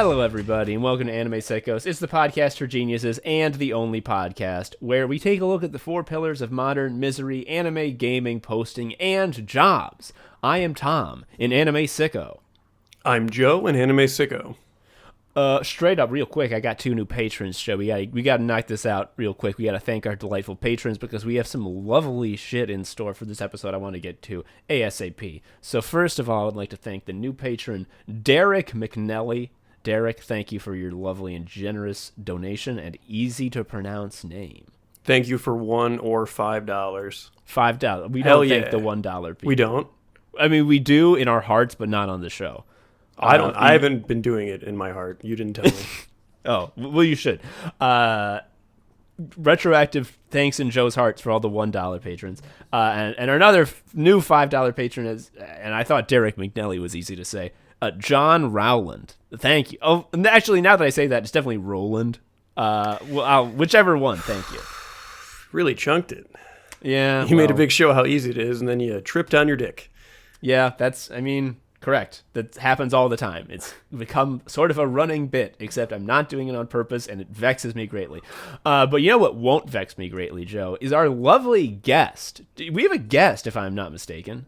Hello, everybody, and welcome to Anime Sickos. It's the podcast for geniuses and the only podcast where we take a look at the four pillars of modern misery, anime, gaming, posting, and jobs. I am Tom, in Anime Sicko. I'm Joe, in Anime Sicko. Straight up, real quick, I got two new patrons, Joe. We got to knock this out real quick. We got to thank our delightful patrons because we have some lovely shit in store for this episode I want to get to ASAP. So first of all, I'd like to thank the new patron, Derek McNelly. Derek, thank you for your lovely and generous donation and easy-to-pronounce name. Thank you for $1 or $5. $5. We Hell don't yeah. thank the $1 people. We don't? I mean, we do in our hearts, but not on the show. I haven't been doing it in my heart. You didn't tell me. Oh, well, you should. Retroactive thanks in Joe's hearts for all the $1 patrons. And another new $5 patron is, and I thought Derek McNelly was easy to say, John Rowland. Thank you. Oh, actually, now that I say that, it's definitely Roland. Whichever one, thank you. Really chunked it. Yeah. You made a big show how easy it is, and then you tripped on your dick. Yeah, correct. That happens all the time. It's become sort of a running bit, except I'm not doing it on purpose, and it vexes me greatly. But you know what won't vex me greatly, Joe, is our lovely guest. We have a guest, if I'm not mistaken.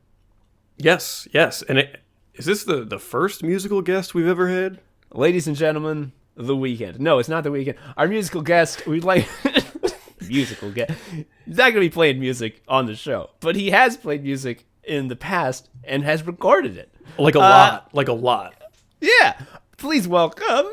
Yes. And is this the first musical guest we've ever had? Ladies and gentlemen, The Weeknd. No, it's not The Weeknd. Our musical guest, we'd like... musical guest. He's not going to be playing music on the show, but he has played music in the past and has recorded it. Like a lot. Yeah. Please welcome.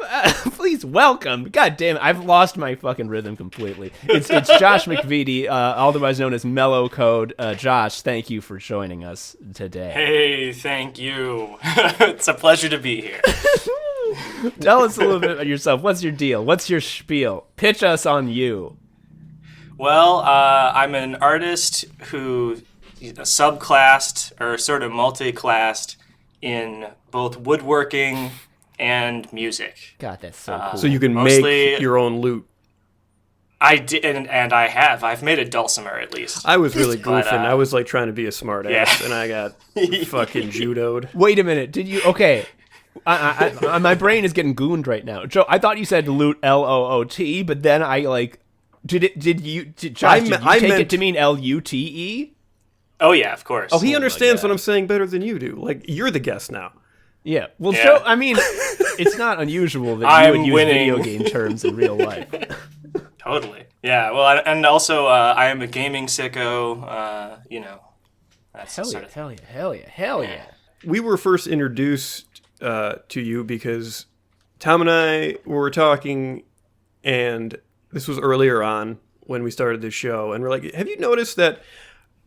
God damn it. I've lost my fucking rhythm completely. It's Josh McVety, otherwise known as Mellow Code. Josh, thank you for joining us today. Hey, thank you. It's a pleasure to be here. Tell us a little bit about yourself. What's your deal? What's your spiel? Pitch us on you. Well, I'm an artist who subclassed or sort of multi-classed in both woodworking and music. God, that's so cool. So you can make your own loot. I did, and I have. I've made a dulcimer at least. I was really goofing. I was like trying to be a smart ass, Yeah. and I got fucking judoed. Wait a minute. Did you? Okay. My brain is getting gooned right now. Joe, I thought you said loot, L-O-O-T, but then I like... Josh, did you take it to mean L-U-T-E? Oh, yeah, of course. Oh, he understands what I'm saying better than you do. Like, you're the guest now. Yeah. Well, Yeah. Joe, I mean, it's not unusual that you would use video game terms in real life. Totally. Yeah, well, and also I am a gaming sicko, That's Hell yeah. We were first introduced to you because Tom and I were talking, and this was earlier on when we started this show, and we're like, have you noticed that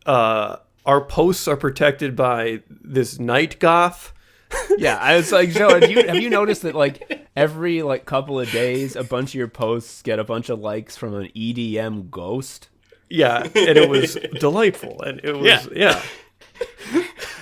our posts are protected by this night goth? Yeah, I was like, Joe, have you noticed that like every like couple of days a bunch of your posts get a bunch of likes from an EDM ghost? Yeah, and it was delightful, and it was yeah.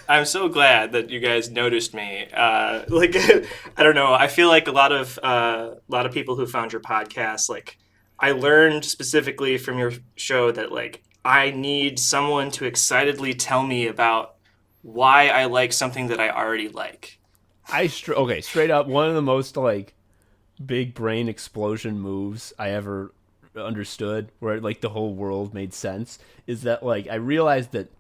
I'm so glad that you guys noticed me. I don't know. I feel like a lot of people who found your podcast, like, I learned specifically from your show that like I need someone to excitedly tell me about why I like something that I already like. Straight up, one of the most like big brain explosion moves I ever understood, where like the whole world made sense, is that like I realized that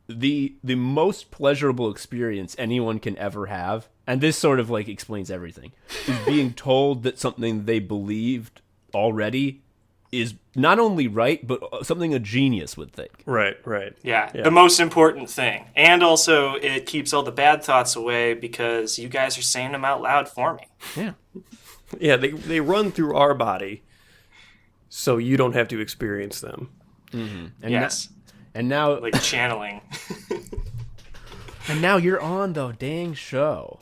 the most pleasurable experience anyone can ever have, and this sort of like explains everything, is being told that something they believed already is not only right, but something a genius would think. Right. Yeah, the most important thing. And also, it keeps all the bad thoughts away because you guys are saying them out loud for me. Yeah. Yeah, they run through our body, so you don't have to experience them. Mm-hmm. Yes. And now... Like channeling. And now you're on the dang show.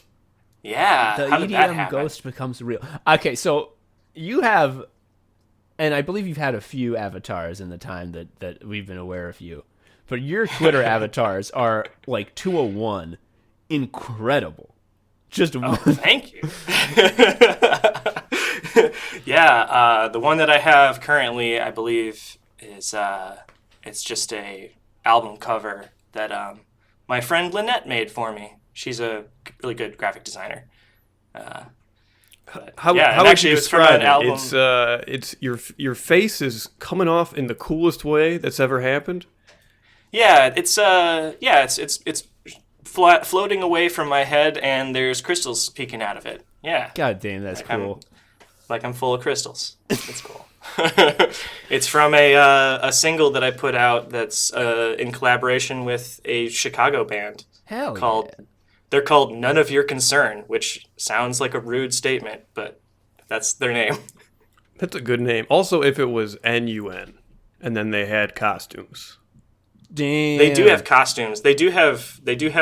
Yeah. The How did that EDM happen? ghost becomes real. Okay, so you have... And I believe you've had a few avatars in the time that we've been aware of you. But your Twitter avatars are, like, 201. Incredible. Just Thank you. Yeah, the one that I have currently, I believe, is it's just a album cover that my friend Lynette made for me. She's a really good graphic designer. How yeah, would actually you it was from describe an it? album. It's your face is coming off in the coolest way that's ever happened. Yeah, it's floating away from my head, and there's crystals peeking out of it. Yeah, God damn, that's cool. I'm full of crystals. It's cool. It's from a single that I put out that's in collaboration with a Chicago band Hell called. yeah. They're called None of Your Concern, which sounds like a rude statement, but that's their name. That's a good name. Also, if it was NUN, and then they had costumes. Damn. They do have costumes. They do have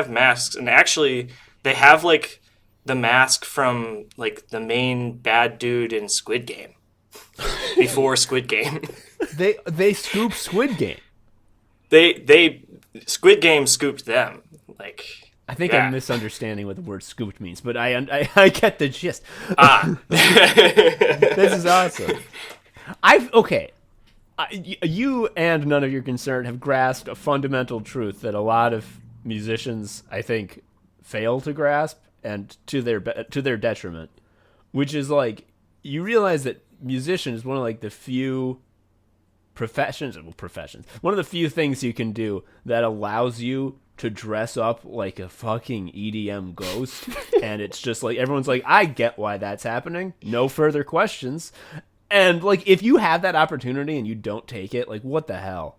masks, and actually, they have like the mask from like the main bad dude in Squid Game. Before Squid Game, They scooped Squid Game. they Squid Game scooped them. Like I think yeah. I'm misunderstanding what the word scooped means, but I get the gist. This is awesome. You and None of Your Concern have grasped a fundamental truth that a lot of musicians, I think, fail to grasp, and to their detriment, which is like you realize that musician is one of like the few professions, one of the few things you can do that allows you to dress up like a fucking EDM ghost. And it's just like everyone's like, I get why that's happening, no further questions. And like if you have that opportunity and you don't take it, like what the hell?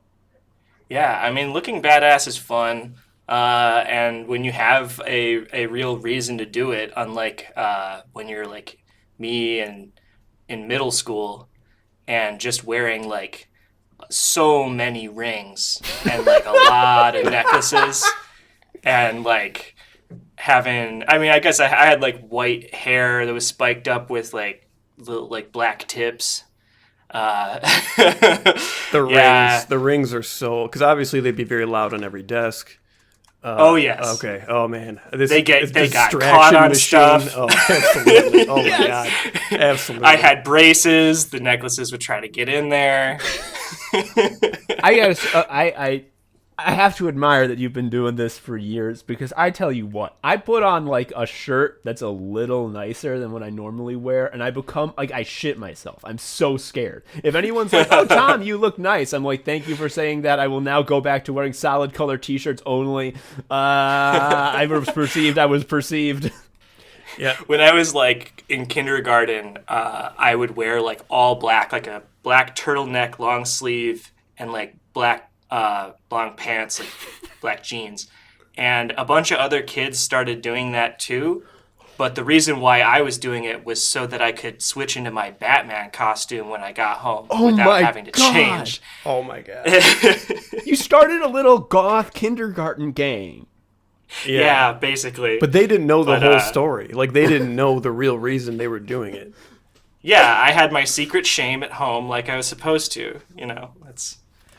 Yeah, I mean, looking badass is fun, and when you have a real reason to do it, unlike when you're like me and in middle school and just wearing like so many rings and like a lot of necklaces and like having, I mean, I guess I had like white hair that was spiked up with like little like black tips. The rings are so, because obviously they'd be very loud on every desk. Oh yes. Okay. Oh man. They got caught on stuff. Oh, absolutely. Oh Yes. my god. Absolutely. I had braces. The necklaces would try to get in there. I have to admire that you've been doing this for years, because I tell you what, I put on like a shirt that's a little nicer than what I normally wear, and I become like, I shit myself. I'm so scared. If anyone's like, oh Tom, you look nice, I'm like, thank you for saying that. I will now go back to wearing solid color t-shirts only. I was perceived. Yeah. When I was like in kindergarten, I would wear like all black, like a black turtleneck, long sleeve, and like black long pants, like black jeans. And a bunch of other kids started doing that too. But the reason why I was doing it was so that I could switch into my Batman costume when I got home without having to change. Oh my god. You started a little goth kindergarten gang. Yeah, basically. But they didn't know the whole story. Like they didn't know the real reason they were doing it. Yeah, I had my secret shame at home like I was supposed to. You know,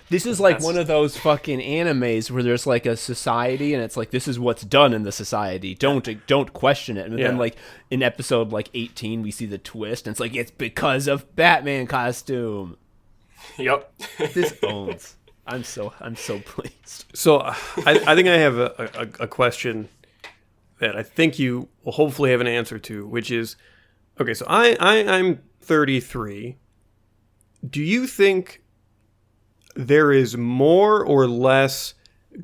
This is like one of those fucking animes where there's like a society and it's like, this is what's done in the society. Don't question it. And then like in episode like 18, we see the twist and it's like, it's because of Batman costume. Yep. This owns. I'm so pleased. So I think I have a question that I think you will hopefully have an answer to, which is, okay, so I'm 33. Do you think there is more or less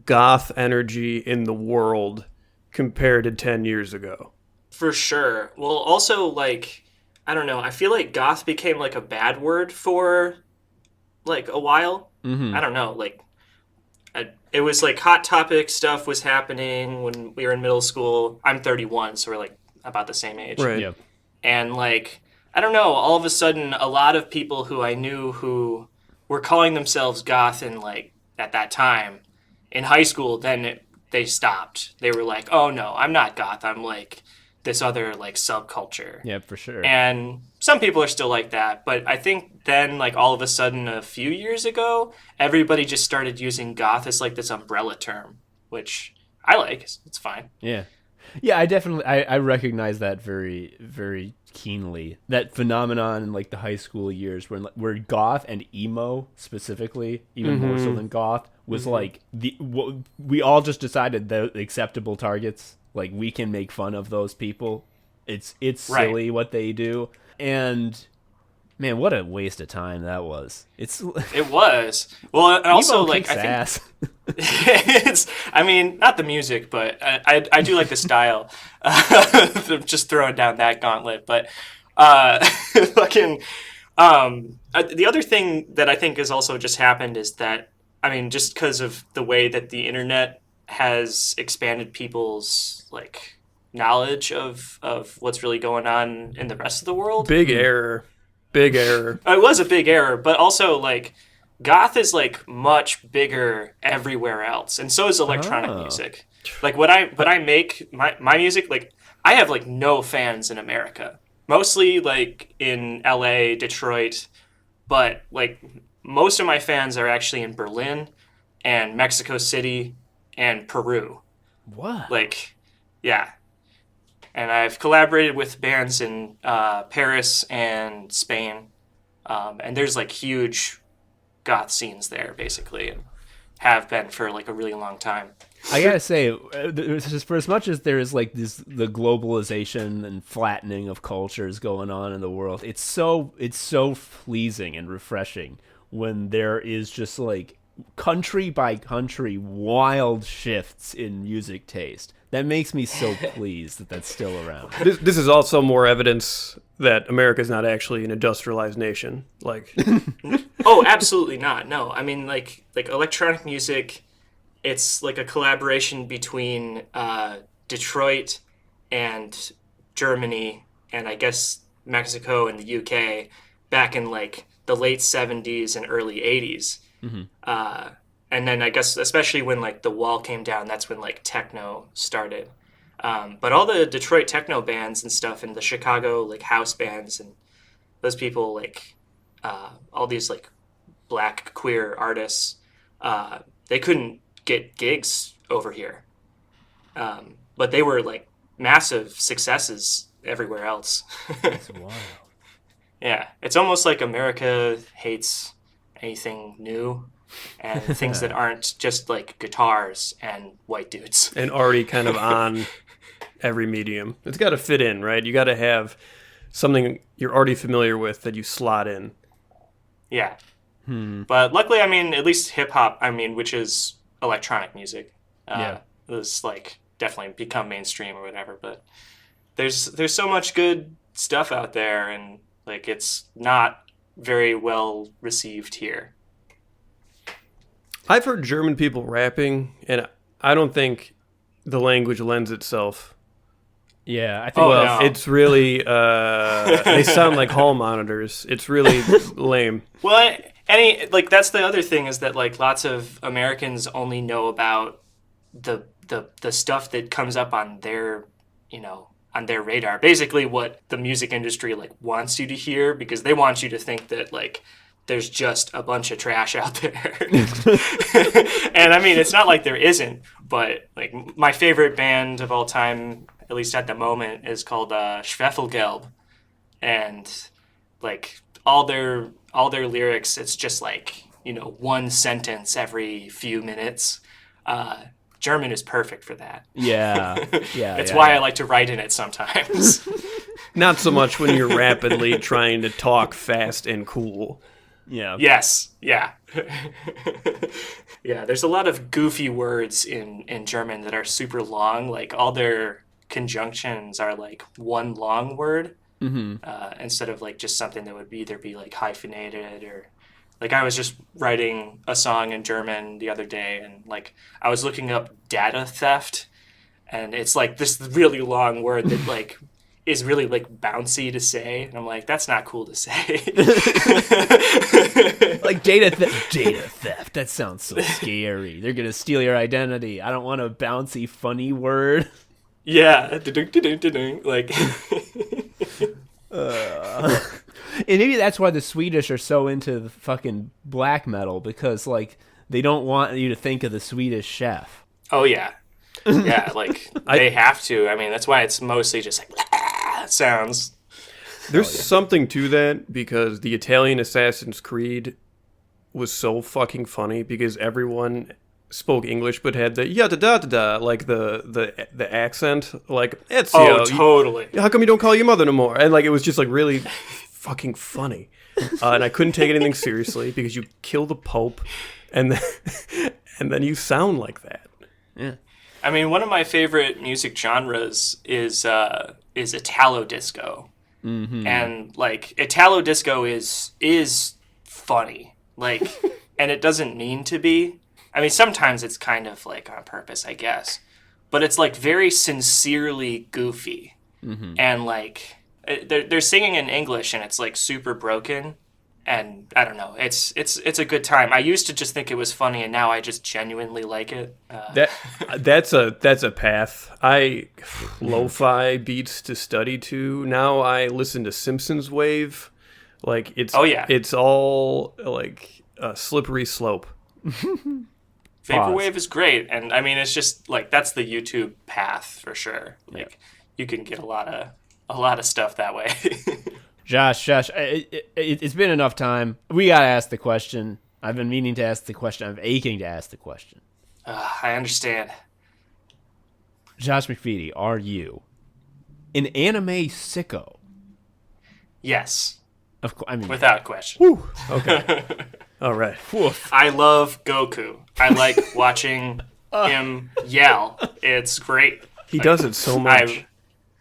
goth energy in the world compared to 10 years ago? For sure. Well, also, like, I don't know. I feel like goth became like a bad word for like a while. Mm-hmm. I don't know. Like, it was like Hot Topic stuff was happening when we were in middle school. I'm 31, so we're like about the same age. Right. Yeah. And like, I don't know. All of a sudden, a lot of people who I knew who were calling themselves goth in like at that time in high school, then they stopped. They were like, oh no, I'm not goth. I'm like this other like subculture. Yeah, for sure. And some people are still like that, but I think then like all of a sudden a few years ago, everybody just started using goth as like this umbrella term, which I like. It's fine. Yeah. Yeah, I definitely I recognize that very, very keenly. That phenomenon in like the high school years where goth and emo specifically, even more so than goth, was like we all just decided the acceptable targets. Like we can make fun of those people It's Right. silly what they do, and man, what a waste of time that was. It's It was. Well, and also, emo like, kicks I think ass. it's, I mean, not the music, but I do like the style. Just throwing down that gauntlet. But fucking, the other thing that I think has also just happened is that, I mean, just because of the way that the internet has expanded people's, like, knowledge of what's really going on in the rest of the world. Big error. Big error. It was a big error, but also, like, goth is, like, much bigger everywhere else, and so is electronic Oh. music. Like, what I make, my music, like, I have, like, no fans in America. Mostly, like, in LA, Detroit, but, like, most of my fans are actually in Berlin and Mexico City and Peru. What? Like, yeah. And I've collaborated with bands in Paris and Spain. And there's, like, huge goth scenes there, basically, and have been for, like, a really long time. I gotta say, for as much as there is like the globalization and flattening of cultures going on in the world, it's so pleasing and refreshing when there is just like country by country wild shifts in music taste. That makes me so pleased that that's still around. This is also more evidence that America is not actually an industrialized nation. Like, Oh, absolutely not. No, I mean, like electronic music. It's like a collaboration between Detroit and Germany, and I guess Mexico and the UK back in like the late 70s and early 80s. And then I guess especially when like the wall came down, that's when like techno started. But all the Detroit techno bands and stuff, and the Chicago like house bands, and those people, like all these like black queer artists, they couldn't get gigs over here, but they were like massive successes everywhere else. That's wild. Yeah, it's almost like America hates anything new and things that aren't just like guitars and white dudes. and already kind of on every medium. It's got to fit in, right? You got to have something you're already familiar with that you slot in. Yeah. But luckily, I mean, at least hip hop, I mean, which is electronic music, was like definitely become mainstream or whatever. But there's so much good stuff out there, and like it's not very well received here. I've heard German people rapping, and I don't think the language lends itself. Yeah, I think. Oh, Well, no. it's really they sound like hall monitors. It's really lame. Well, like that's the other thing, is that like lots of Americans only know about the stuff that comes up on their, on their radar. Basically what the music industry like wants you to hear, because they want you to think that like there's just a bunch of trash out there. And I mean, it's not like there isn't, but like my favorite band of all time, at least at the moment, is called Schwefelgelb. And like all their lyrics, it's just like, one sentence every few minutes. German is perfect for that. Yeah, yeah. It's yeah, why yeah. I like to write in it sometimes. Not so much when you're rapidly trying to talk fast and cool. Yeah. Yes, yeah. Yeah, there's a lot of goofy words in German that are super long. Like all their conjunctions are like one long word, instead of like just something that would either be like hyphenated or like I was just writing a song in German the other day, and like I was looking up data theft, and it's like this really long word that like is really like bouncy to say, and I'm like, that's not cool to say. Like data theft. That sounds so scary. They're gonna steal your identity. I don't want a bouncy, funny word. Yeah, like And maybe that's why the Swedish are so into the fucking black metal, because like they don't want you to think of the Swedish chef. oh yeah, yeah, like they have to. I mean, that's why it's mostly just like sounds. There's something to that, because the Italian Assassin's Creed was so fucking funny, because everyone spoke English but had the da da da da, like the accent, like Ezio. Oh, totally. How come you don't call your mother no more? And like it was just like really fucking funny, and I couldn't take anything seriously because you kill the Pope, and then you sound like that. Yeah. I mean, one of my favorite music genres is Italo disco, and like Italo disco is funny, like, and it doesn't mean to be. I mean, sometimes it's kind of like on purpose, I guess, but it's like very sincerely goofy, and like they're singing in English, and it's like super broken. And I don't know. It's a good time. I used to just think it was funny, and now I just genuinely like it. That's a path. Lo-fi beats to study to. Now I listen to Simpsons Wave. Like it's it's all like a slippery slope. Vaporwave is great, and I mean it's just like that's the YouTube path for sure. Like you can get a lot of stuff that way. Josh, it's been enough time. We got to ask the question. I've been meaning to ask the question. I'm aching to ask the question. I understand. Josh McVety, are you an anime sicko? Yes. Of course. I mean, without question. Whew. Okay. All right. Woof. I love Goku. I like watching him yell. It's great. He does it so much.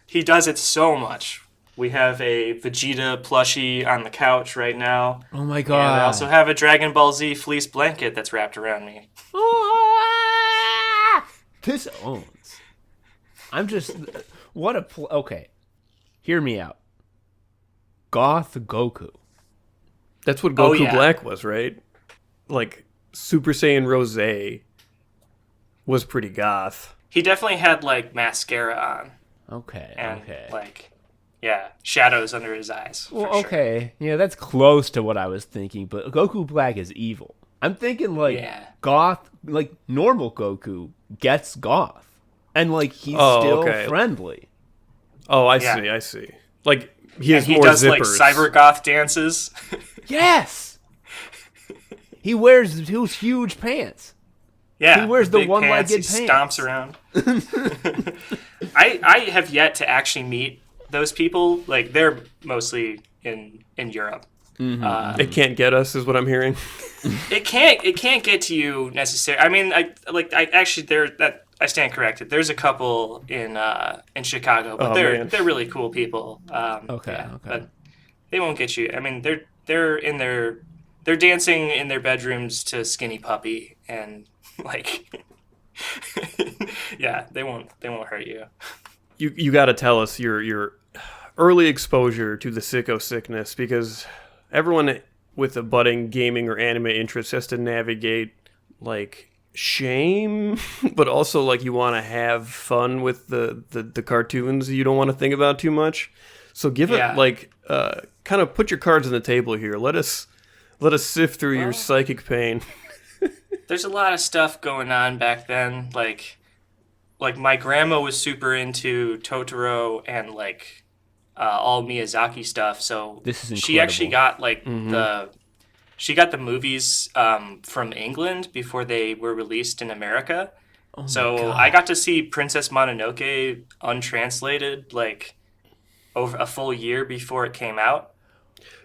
He does it so much. We have a Vegeta plushie on the couch right now. Oh my god. And I also have a Dragon Ball Z fleece blanket that's wrapped around me. This owns. I'm just... What a... Okay. Hear me out. Goth Goku. That's what Goku Black was, right? Like, Super Saiyan Rose was pretty goth. He definitely had, like, mascara on. Okay, and, okay. like... Yeah, shadows under his eyes. Well, sure. okay. Yeah, that's close to what I was thinking, but Goku Black is evil. I'm thinking, like, goth, like, normal Goku gets goth. And, like, he's still friendly. Oh, I see. Like, he has more does, zippers. Like, cyber goth dances. Yes! He wears those huge pants. Yeah. He wears the one-legged pants. He stomps around. I have yet to actually meet those people. Like they're mostly in Europe. It can't get us, is what I'm hearing. It can't get to you necessarily. I mean, I stand corrected. There's a couple in Chicago, but they're really cool people. Okay. But they won't get you. I mean, they're dancing in their bedrooms to Skinny Puppy, and like, yeah, they won't hurt you. You got to tell us your early exposure to the sicko sickness, because everyone with a budding gaming or anime interest has to navigate like shame, but also like you want to have fun with the cartoons you don't want to think about too much. So give it like kind of put your cards on the table here. Let us sift through your psychic pain. There's a lot of stuff going on back then, like my grandma was super into Totoro and like all Miyazaki stuff. So this is incredible. She actually got like the movies from England before they were released in America. Oh so I got to see Princess Mononoke untranslated like over a full year before it came out.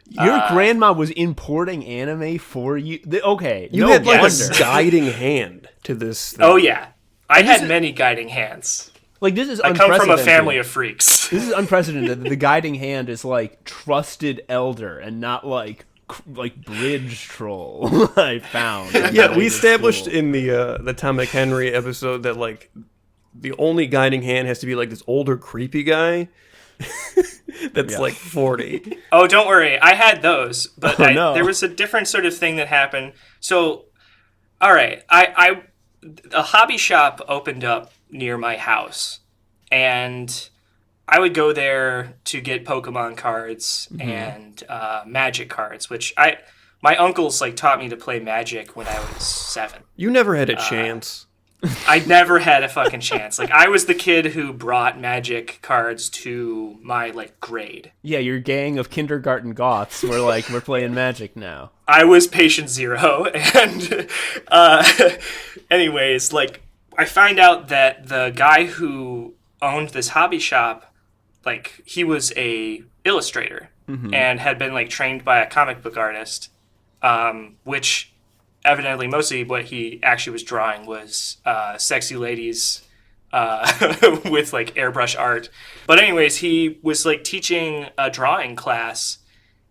Your grandma was importing anime for you. Okay, you had like a guiding hand to this thing. Oh yeah. I had many guiding hands. Like this is I come from a family of freaks. This is unprecedented. The guiding hand is like trusted elder and not like bridge troll. I found. Yeah, we established in the Tom McHenry episode that like the only guiding hand has to be like this older creepy guy that's like 40. Oh, don't worry. I had those, but there was a different sort of thing that happened. So, all right, a hobby shop opened up near my house, and I would go there to get Pokemon cards and Magic cards, which my uncles like taught me to play Magic when I was 7. You never had a chance. I never had a fucking chance. Like, I was the kid who brought Magic cards to my, like, grade. Yeah, your gang of kindergarten goths were like, we're playing Magic now. I was patient zero, and anyways, like, I find out that the guy who owned this hobby shop, like, he was a illustrator and had been, like, trained by a comic book artist, which evidently mostly what he actually was drawing was sexy ladies with, like, airbrush art. But anyways, he was, like, teaching a drawing class.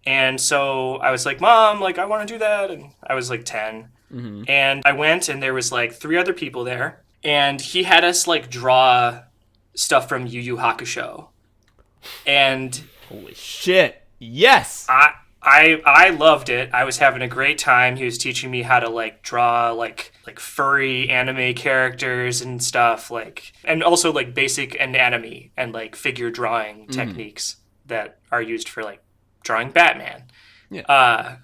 And so I was like, Mom, like, I want to do that. And I was like 10. And I went, and there was like 3 other people there. And he had us like draw stuff from Yu Yu Hakusho. And holy shit. Yes. I loved it. I was having a great time. He was teaching me how to like draw like furry anime characters and stuff, like, and also like basic anatomy and like figure drawing techniques that are used for like drawing Batman,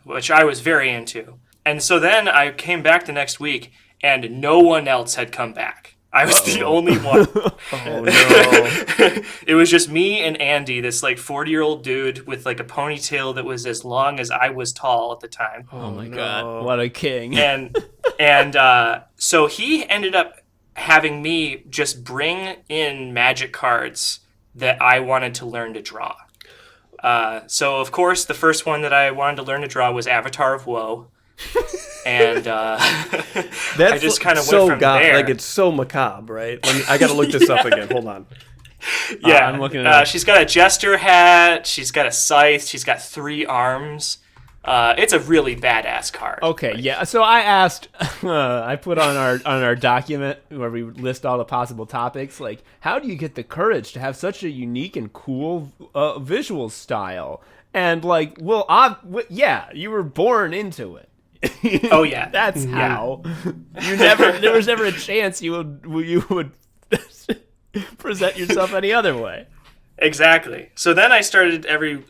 which I was very into. And so then I came back the next week, and no one else had come back. I was the only one. Oh, no. It was just me and Andy, this like 40-year-old dude with like a ponytail that was as long as I was tall at the time. Oh my God, what a king. And so he ended up having me just bring in Magic cards that I wanted to learn to draw. So, of course, the first one that I wanted to learn to draw was Avatar of Woe. And I just kind of went from there. Like, it's so macabre, right? I got to look this up again. Hold on. Yeah, I'm looking at it. She's got a jester hat. She's got a scythe. She's got 3 arms. It's a really badass card. Okay, yeah. So I asked, I put on our document where we list all the possible topics, like, how do you get the courage to have such a unique and cool visual style? And like, well, yeah, you were born into it. Oh yeah, that's how. There was never a chance you would present yourself any other way. Exactly. So then I started every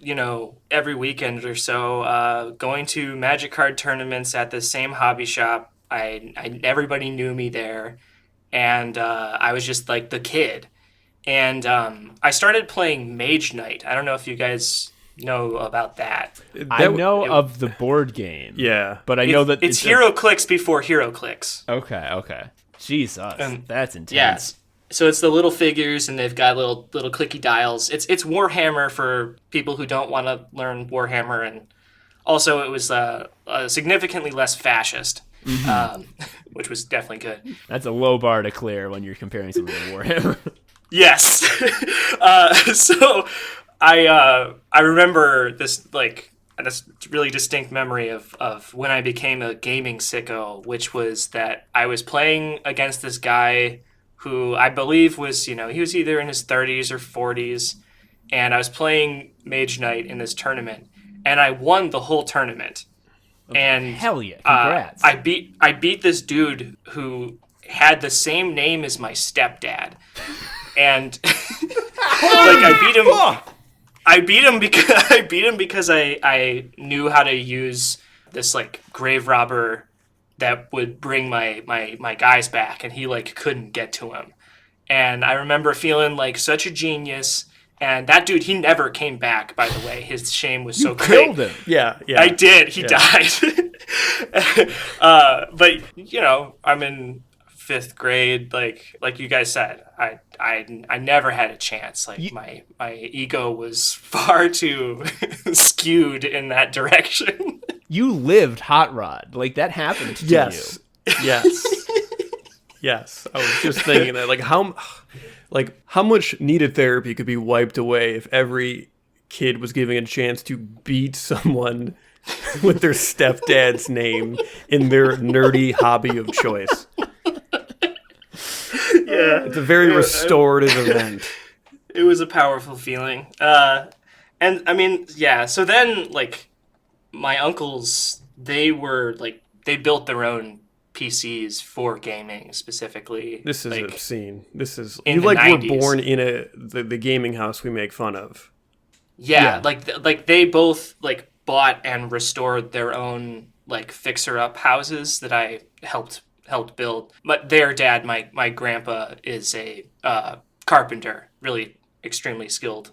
weekend or so going to Magic card tournaments at the same hobby shop. Everybody knew me there, and I was just like the kid. And I started playing Mage Knight. I don't know if you guys know about that. I know of the board game. Yeah, but I know that it's Hero Clicks before Hero Clicks. Okay. Jesus, that's intense. Yeah. So it's the little figures, and they've got little clicky dials. It's Warhammer for people who don't want to learn Warhammer, and also it was significantly less fascist, which was definitely good. That's a low bar to clear when you're comparing something to Warhammer. Yes. So I remember this really distinct memory of when I became a gaming sicko, which was that I was playing against this guy who I believe was, he was either in his 30s or 40s, and I was playing Mage Knight in this tournament, and I won the whole tournament. And hell yeah, congrats. I beat this dude who had the same name as my stepdad. And like I beat him because I knew how to use this like grave robber that would bring my guys back, and he like couldn't get to him. And I remember feeling like such a genius. And that dude, he never came back, by the way. His shame was so great. You killed him. Yeah. I did. He died. But I'm in 5th grade. Like you guys said, I never had a chance. Like my ego was far too skewed in that direction. You lived Hot Rod. Like, that happened to you. Yes. Yes. I was just thinking that, how much needed therapy could be wiped away if every kid was given a chance to beat someone with their stepdad's name in their nerdy hobby of choice. Yeah. It's a very restorative event. It was a powerful feeling. And I mean, yeah, so then like my uncles, they built their own PCs for gaming specifically. This is obscene. This is in you the were 90s. born in the gaming house we make fun of. Yeah. like they both like bought and restored their own like fixer up houses that I helped helped build. But their dad, my grandpa, is a carpenter, really extremely skilled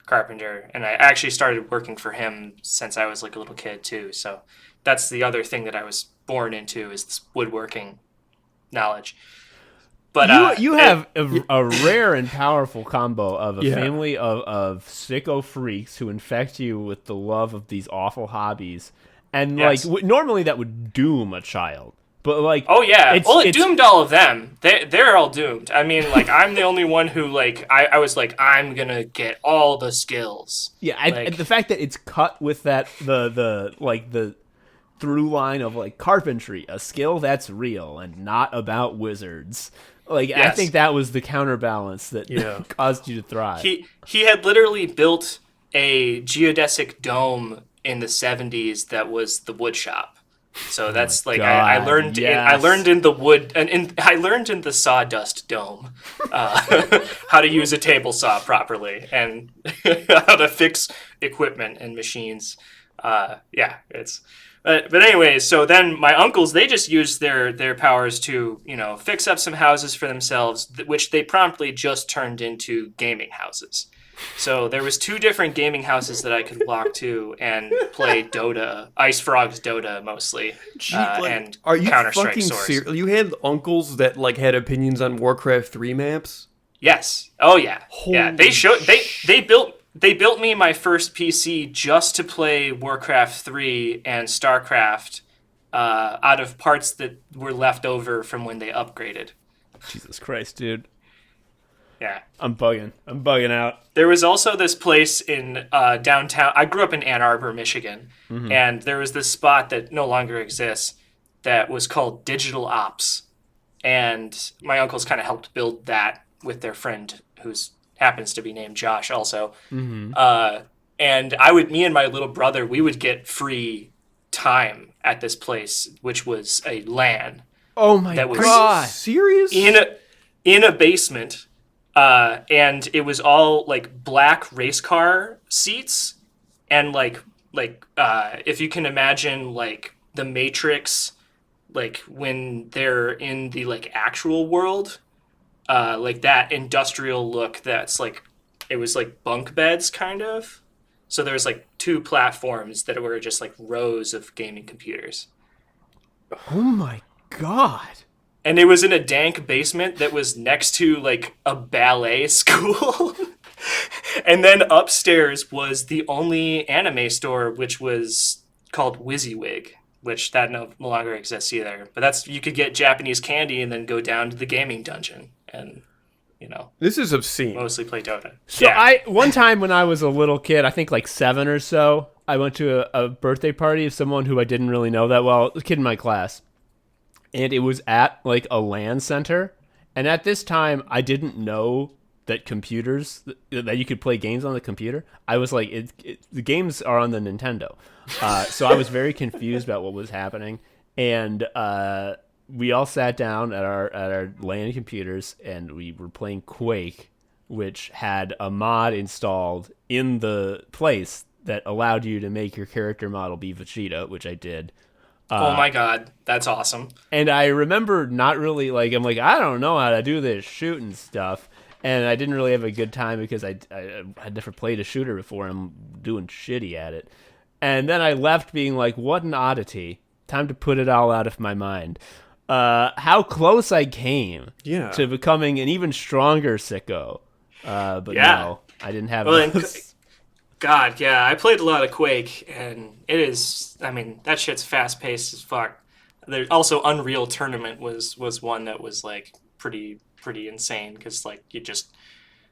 carpenter, and I actually started working for him since I was like a little kid too. So that's the other thing that I was born into, is this woodworking knowledge. But you have a rare and powerful combo of a family of sicko freaks who infect you with the love of these awful hobbies, and Yes. like normally that would doom a child. But like, oh yeah, it's, well, it it's, doomed all of them. They're all doomed. I mean, like, I'm the only one who like I was like, I'm gonna get all the skills. yeah, like, the fact that it's cut with that the through line of like carpentry, a skill that's real and not about wizards. Like, I Yes. think that was the counterbalance that caused you to thrive. He had literally built a geodesic dome in the 70s that was the wood shop. So that's like I God, learned yes. I learned in the wood and I learned in the sawdust dome how to use a table saw properly and how to fix equipment and machines. It's but anyways, so then my uncles, they just used their powers to, you know, fix up some houses for themselves, which they promptly just turned into gaming houses. So there was 2 different gaming houses that I could walk to and play Dota, Ice Frogs Dota mostly, and Are you Counter-Strike fucking Source. serious? You had uncles that like had opinions on Warcraft 3 maps? Yes. Oh yeah. Yeah. They showed Holy they built me my first PC just to play Warcraft 3 and StarCraft out of parts that were left over from when they upgraded. Jesus Christ, dude. Yeah. I'm bugging out. There was also this place in downtown. I grew up in Ann Arbor, Michigan, and there was this spot that no longer exists that was called Digital Ops. And my uncles kind of helped build that with their friend who's happens to be named Josh also. And me and my little brother, we would get free time at this place, which was a LAN Oh my That was- God. Serious? in a basement. And it was all like black race car seats, and like if you can imagine like the Matrix, like when they're in the like actual world, like that industrial look. That's like it was like bunk beds kind of. So there was like 2 platforms that were just like rows of gaming computers. Oh my God. And it was in a dank basement that was next to like a ballet school. And then upstairs was the only anime store, which was called WYSIWYG, which that no longer exists either. But that's, you could get Japanese candy and then go down to the gaming dungeon and, you know, This is obscene. mostly play Dota. So one time when I was a little kid, I think like 7 or so, I went to a birthday party of someone who I didn't really know that well, a kid in my class. And it was at like a LAN center. And at this time, I didn't know that computers, that you could play games on the computer. I was like, the games are on the Nintendo. So I was very confused about what was happening. And we all sat down at our LAN computers and we were playing Quake, which had a mod installed in the place that allowed you to make your character model be Vegeta, which I did. Oh my God, that's awesome. And I remember not really like, I'm like, I don't know how to do this shooting stuff. And I didn't really have a good time because I had never played a shooter before. I'm doing shitty at it. And then I left being like, what an oddity. Time to put it all out of my mind. How close I came to becoming an even stronger sicko. But no, I didn't have those. God, yeah, I played a lot of Quake, and it is, I mean, that shit's fast-paced as fuck. There's also Unreal Tournament was one that was, like, pretty insane, because, like, you just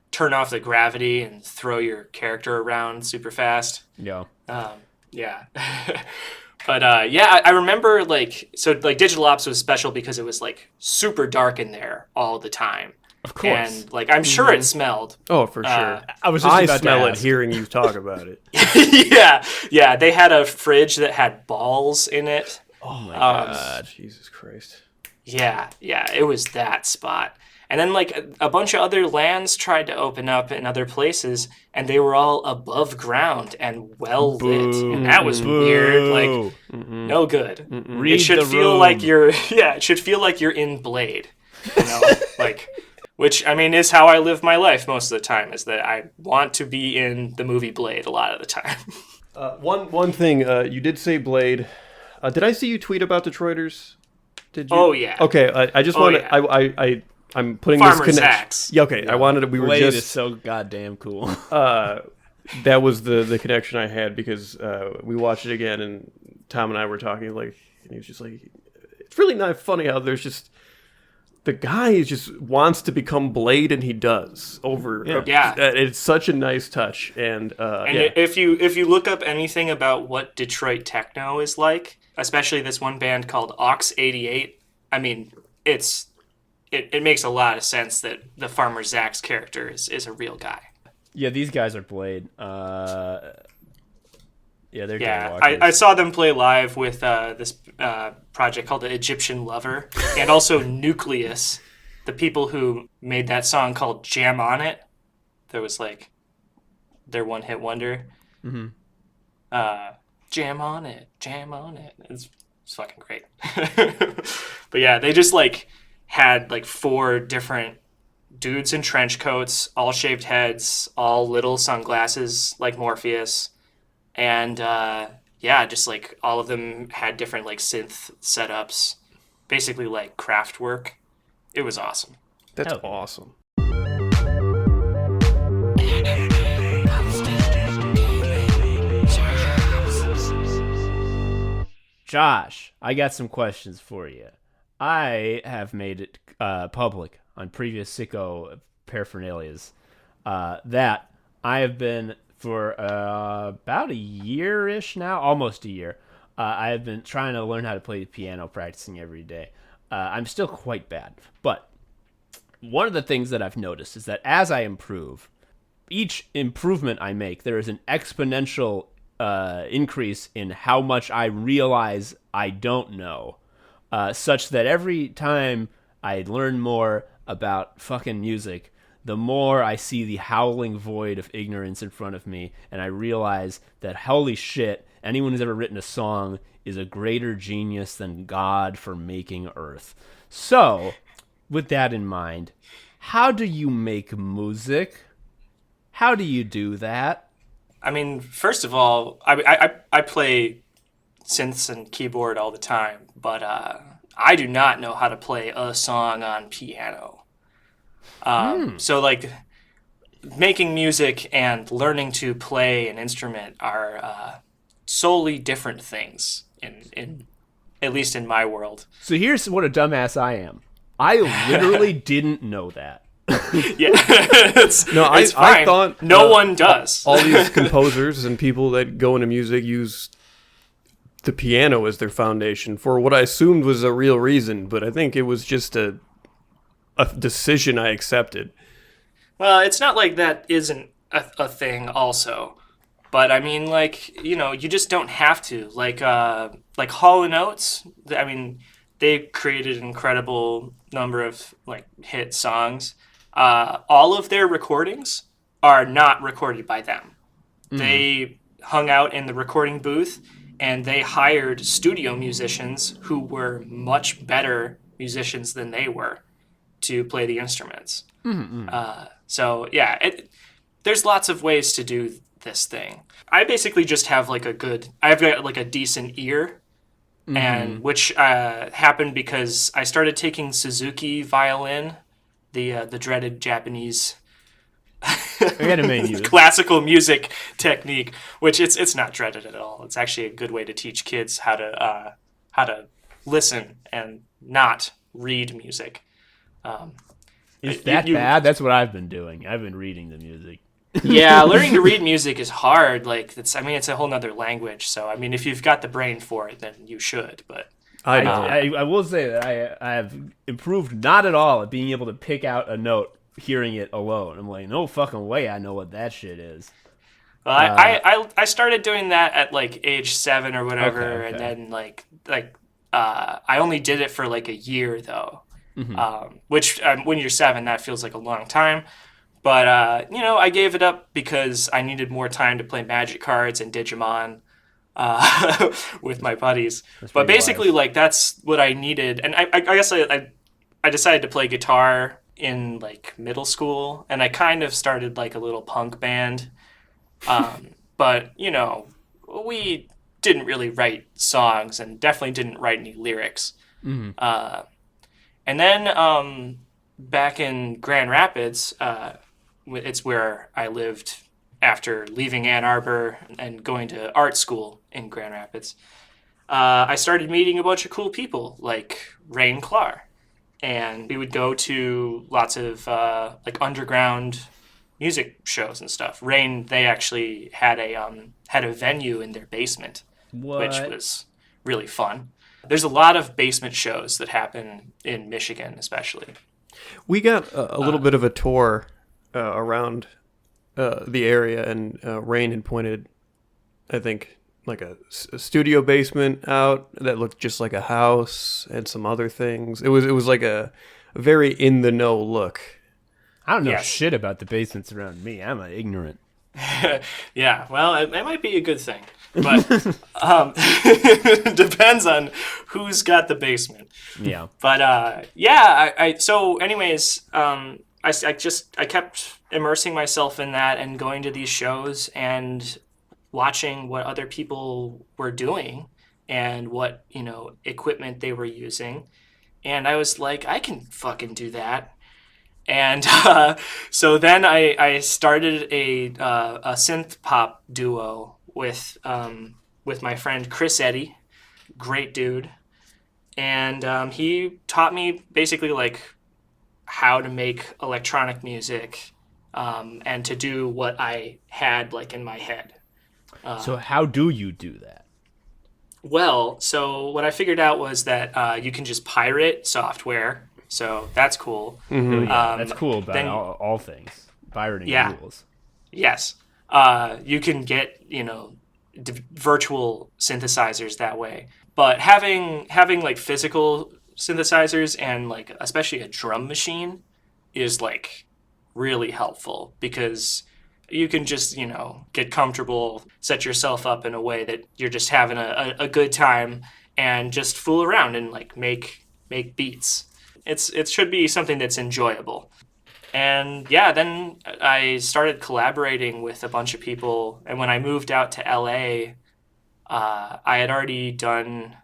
turn off the gravity and throw your character around super fast. Yeah. Yeah. But, yeah, I remember, like, so, like, Digital Ops was special because it was, like, super dark in there all the time. Of course. And, like, I'm sure it smelled. Oh, for sure. I was just I about smell to it ask. hearing you talk about it. Yeah. They had a fridge that had balls in it. Oh my God. Jesus Christ. Yeah, it was that spot. And then like a bunch of other lands tried to open up in other places, and they were all above ground and well lit, and that was weird. Like No good. Read It should the feel room. like you're it should feel like you're in Blade. You know, like which I mean is how I live my life most of the time, is that I want to be in the movie Blade a lot of the time. One thing, you did say Blade. Did I see you tweet about Detroiters? Did you? Oh, yeah. Okay, I just want to. yeah. I'm putting Farmer this connection. Zach's. Yeah, okay. I wanted to. We were Blade just. is so goddamn cool. That was the connection I had because we watched it again, and Tom and I were talking and he was just like, it's really not funny how there's just. The guy just wants to become Blade, and he does over. Yeah. It's such a nice touch, and if you look up anything about what Detroit techno is like, especially this one band called Ox 88, I mean, it makes a lot of sense that the Farmer Zach's character is a real guy. Yeah, these guys are Blade. They're Yeah, Daywalkers. I saw them play live with this project called The Egyptian Lover, and also Nucleus, the people who made that song called Jam On It. That was like their one-hit wonder. Mm-hmm. Jam on it, jam on it. It's fucking great. But yeah, they just like had like 4 different dudes in trench coats, all shaved heads, all little sunglasses like Morpheus. And just like all of them had different like synth setups, basically like craft work. It was awesome. that's Hell yeah. awesome. Josh, I got some questions for you. I have made it public on previous Sicko paraphernalias that I have been for about a year-ish now, almost a year. I have been trying to learn how to play the piano, practicing every day. I'm still quite bad, but one of the things that I've noticed is that as I improve, each improvement I make, there is an exponential increase in how much I realize I don't know, such that every time I learn more about fucking music, the more I see the howling void of ignorance in front of me, and I realize that, holy shit, anyone who's ever written a song is a greater genius than God for making Earth. So, with that in mind, how do you make music? How do you do that? I mean, first of all, I play synths and keyboard all the time, but I do not know how to play a song on piano. So like making music and learning to play an instrument are solely different things in at least in my world. So here's what a dumbass I am. I literally didn't know that. Yeah, it's fine. I thought no one does. All these composers and people that go into music use the piano as their foundation for what I assumed was a real reason, but I think it was just a decision I accepted. Well, it's not like that isn't a thing also. But I mean, like, you know, you just don't have to. Like Hall & Oates, I mean, they created an incredible number of like hit songs. All of their recordings are not recorded by them. They hung out in the recording booth and they hired studio musicians who were much better musicians than they were to play the instruments. So yeah, there's lots of ways to do this thing. I basically just have like I've got like a decent ear, and which happened because I started taking Suzuki violin, the dreaded Japanese classical music technique, which it's not dreaded at all. It's actually a good way to teach kids how to listen and not read music. Is that bad? That's what I've been doing. I've been reading the music. Yeah, learning to read music is hard. Like it's a whole nother language. So I mean, if you've got the brain for it, then you should. But I will say that I have improved not at all at being able to pick out a note hearing it alone. I'm like, no fucking way I know what that shit is. Well, I started doing that at like age 7 or whatever, Okay. and then I only did it for like a year though. Which when you're 7, that feels like a long time. But I gave it up because I needed more time to play Magic cards and Digimon. with my buddies. That's But pretty basically, wise. like, that's what I needed. And I guess I decided to play guitar in like middle school, and I kind of started like a little punk band. But we didn't really write songs, and definitely didn't write any lyrics. And then back in Grand Rapids, it's where I lived after leaving Ann Arbor and going to art school in Grand Rapids. I started meeting a bunch of cool people like Rain Clark. And we would go to lots of like underground music shows and stuff. Rain, they actually had a venue in their basement, which What? was really fun. There's a lot of basement shows that happen in Michigan, especially. We got a little bit of a tour around the area, and Rain had pointed, I think, like a studio basement out that looked just like a house and some other things. It was like a very in the know look. I don't know Yes. shit about the basements around me. I'm ignorant. Yeah, well, it might be a good thing, but depends on who's got the basement. Yeah. But yeah, so anyways, I kept immersing myself in that and going to these shows and watching what other people were doing and what equipment they were using, and I was like, I can fucking do that. And so then I started a synth pop duo with my friend Chris Eddy, great dude, and he taught me basically like how to make electronic music and to do what I had like in my head. So how do you do that? Well, so what I figured out was that you can just pirate software, so that's cool. Yeah, that's cool about then- all things. Pirating Yeah. rules. Yes. You can get, virtual synthesizers that way. But having like physical synthesizers and like especially a drum machine is like really helpful because you can just, get comfortable, set yourself up in a way that you're just having a good time and just fool around and like make beats. It should be something that's enjoyable. And yeah, then I started collaborating with a bunch of people. And when I moved out to LA, I had already done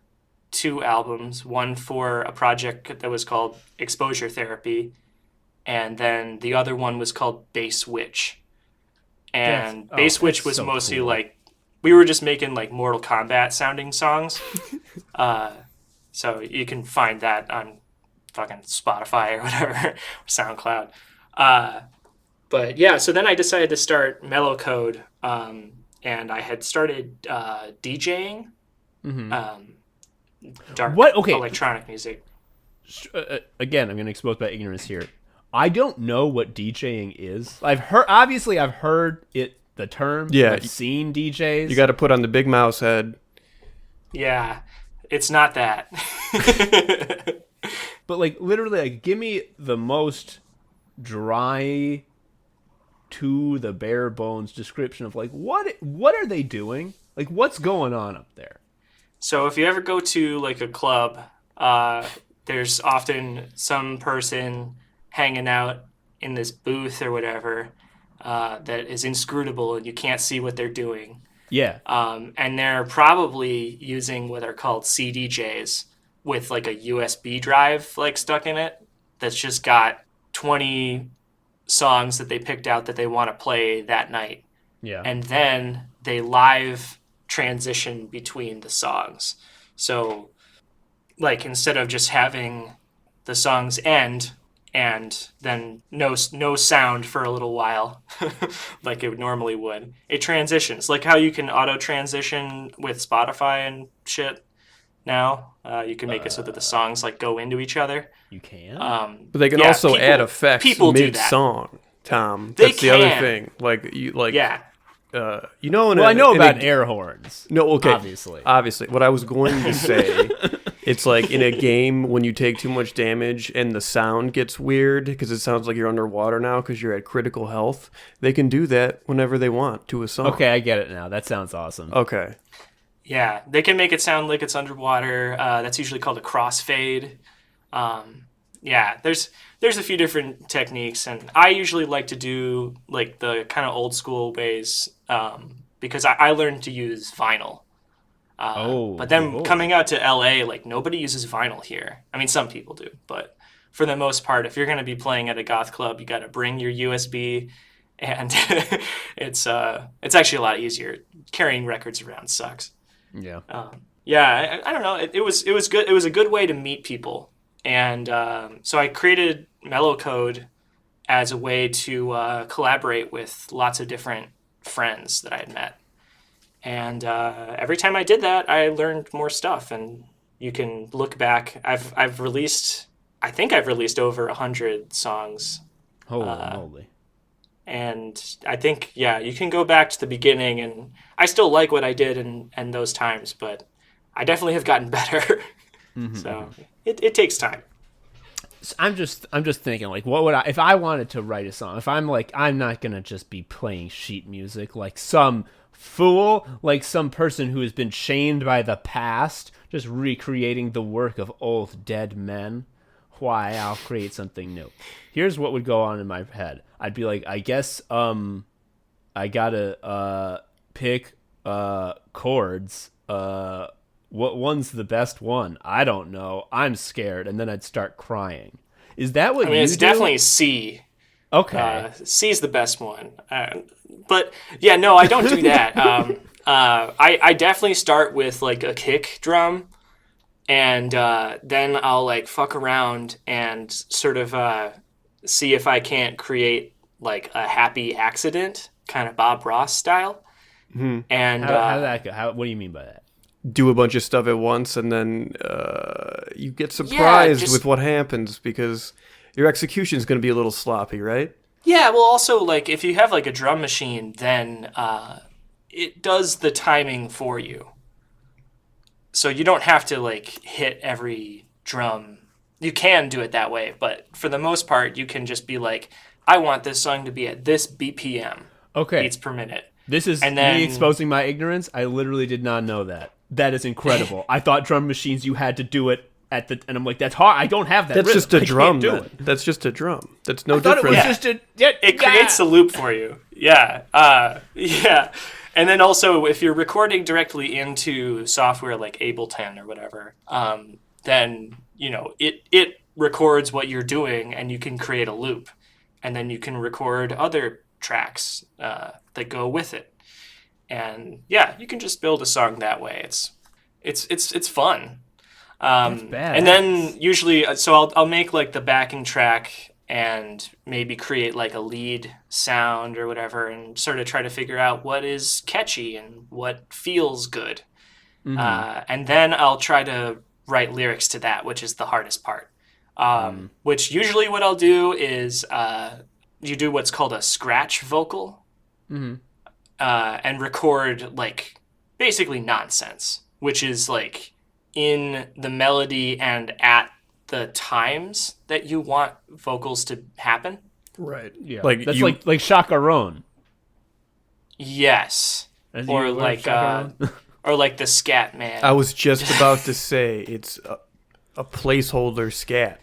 2 albums, one for a project that was called Exposure Therapy, and then the other one was called Bass Witch. And Bass Witch that's was so mostly cool. like, we were just making like Mortal Kombat sounding songs. So you can find that on fucking Spotify or whatever, or SoundCloud. But yeah, so then I decided to start Mellow Code, and I had started DJing, dark What? Okay. electronic music. Again, I'm going to expose my ignorance here. I don't know what DJing is. I've heard it, the term. Yeah. I've seen DJs. You got to put on the big mouse head. Yeah, it's not that. But like literally, like, give me the most dry to the bare bones description of like what are they doing? Like what's going on up there? So if you ever go to like a club, there's often some person hanging out in this booth or whatever that is inscrutable and you can't see what they're doing. Yeah. And they're probably using what are called CDJs with like a USB drive like stuck in it that's just got 20 songs that they picked out that they want to play that night. Yeah. And then they live transition between the songs. So like instead of just having the songs end and then no sound for a little while like it normally would, it transitions like how you can auto transition with Spotify and shit now. You can make it so that the songs like go into each other. You can. But they can Yeah, also people- add effects people do that. mid-song, Tom. They That's the other can. thing. Like you like Yeah. you know in well, I know in about air horns. No, okay. Obviously. What I was going to say, it's like in a game when you take too much damage and the sound gets weird because it sounds like you're underwater now because you're at critical health. They can do that whenever they want to a song. Okay, I get it now. That sounds awesome. Okay. Yeah, they can make it sound like it's underwater. That's usually called a crossfade. Yeah, there's a few different techniques, and I usually like to do like the kind of old school ways because I learned to use vinyl. But then coming out to LA, like nobody uses vinyl here. I mean, some people do, but for the most part, if you're going to be playing at a goth club, you got to bring your USB, and it's actually a lot easier. Carrying records around sucks. Yeah. Yeah, I don't know. It was good. It was a good way to meet people, and so I created Mellow Code as a way to collaborate with lots of different friends that I had met. And every time I did that, I learned more stuff. And you can look back. I've released, I think I've released over 100 songs. Holy moly! And I think, yeah, you can go back to the beginning, and I still like what I did in those times, but I definitely have gotten better. So it takes time. So I'm just thinking, like, what would I, if I wanted to write a song? If I'm like, I'm not gonna just be playing sheet music like some fool, like some person who has been chained by the past, just recreating the work of old dead men. Why, I'll create something new. Here's what would go on in my head. I'd be like, I guess I gotta pick chords. What one's the best one? I don't know. I'm scared, and then I'd start crying. Is that what I mean, you it's do? definitely C. Okay. C's the best one. But yeah, no, I don't do that. I definitely start with like a kick drum, and then I'll like fuck around and sort of see if I can't create like a happy accident, kind of Bob Ross style. Mm-hmm. And how did that go? What do you mean by that? Do a bunch of stuff at once, and then you get surprised with what happens because your execution is going to be a little sloppy, right? Yeah, well, also, like, if you have, like, a drum machine, then it does the timing for you. So you don't have to, like, hit every drum. You can do it that way, but for the most part, you can just be like, I want this song to be at this BPM, beats per minute. This is me exposing my ignorance. I literally did not know that. That is incredible. I thought drum machines, you had to do it at the, and I'm like, that's hard. I don't have that. That's rhythm. just a drum. That's just a drum. That's no different. different. It was just a, it creates a loop for you. Yeah. Yeah. And then also, if you're recording directly into software like Ableton or whatever, then, you know, it records what you're doing, and you can create a loop. And then you can record other tracks that go with it. And yeah, you can just build a song that way. It's fun. That's bad. And then usually, so I'll make like the backing track and maybe create like a lead sound or whatever, and sort of try to figure out what is catchy and what feels good. And then I'll try to write lyrics to that, which is the hardest part. Which usually what I'll do is you do what's called a scratch vocal. And record like basically nonsense, which is like in the melody and at the times that you want vocals to happen. Right. Yeah. Like that's like chacarone. Yes. Or like or like the scat man. I was just about to say it's a placeholder scat.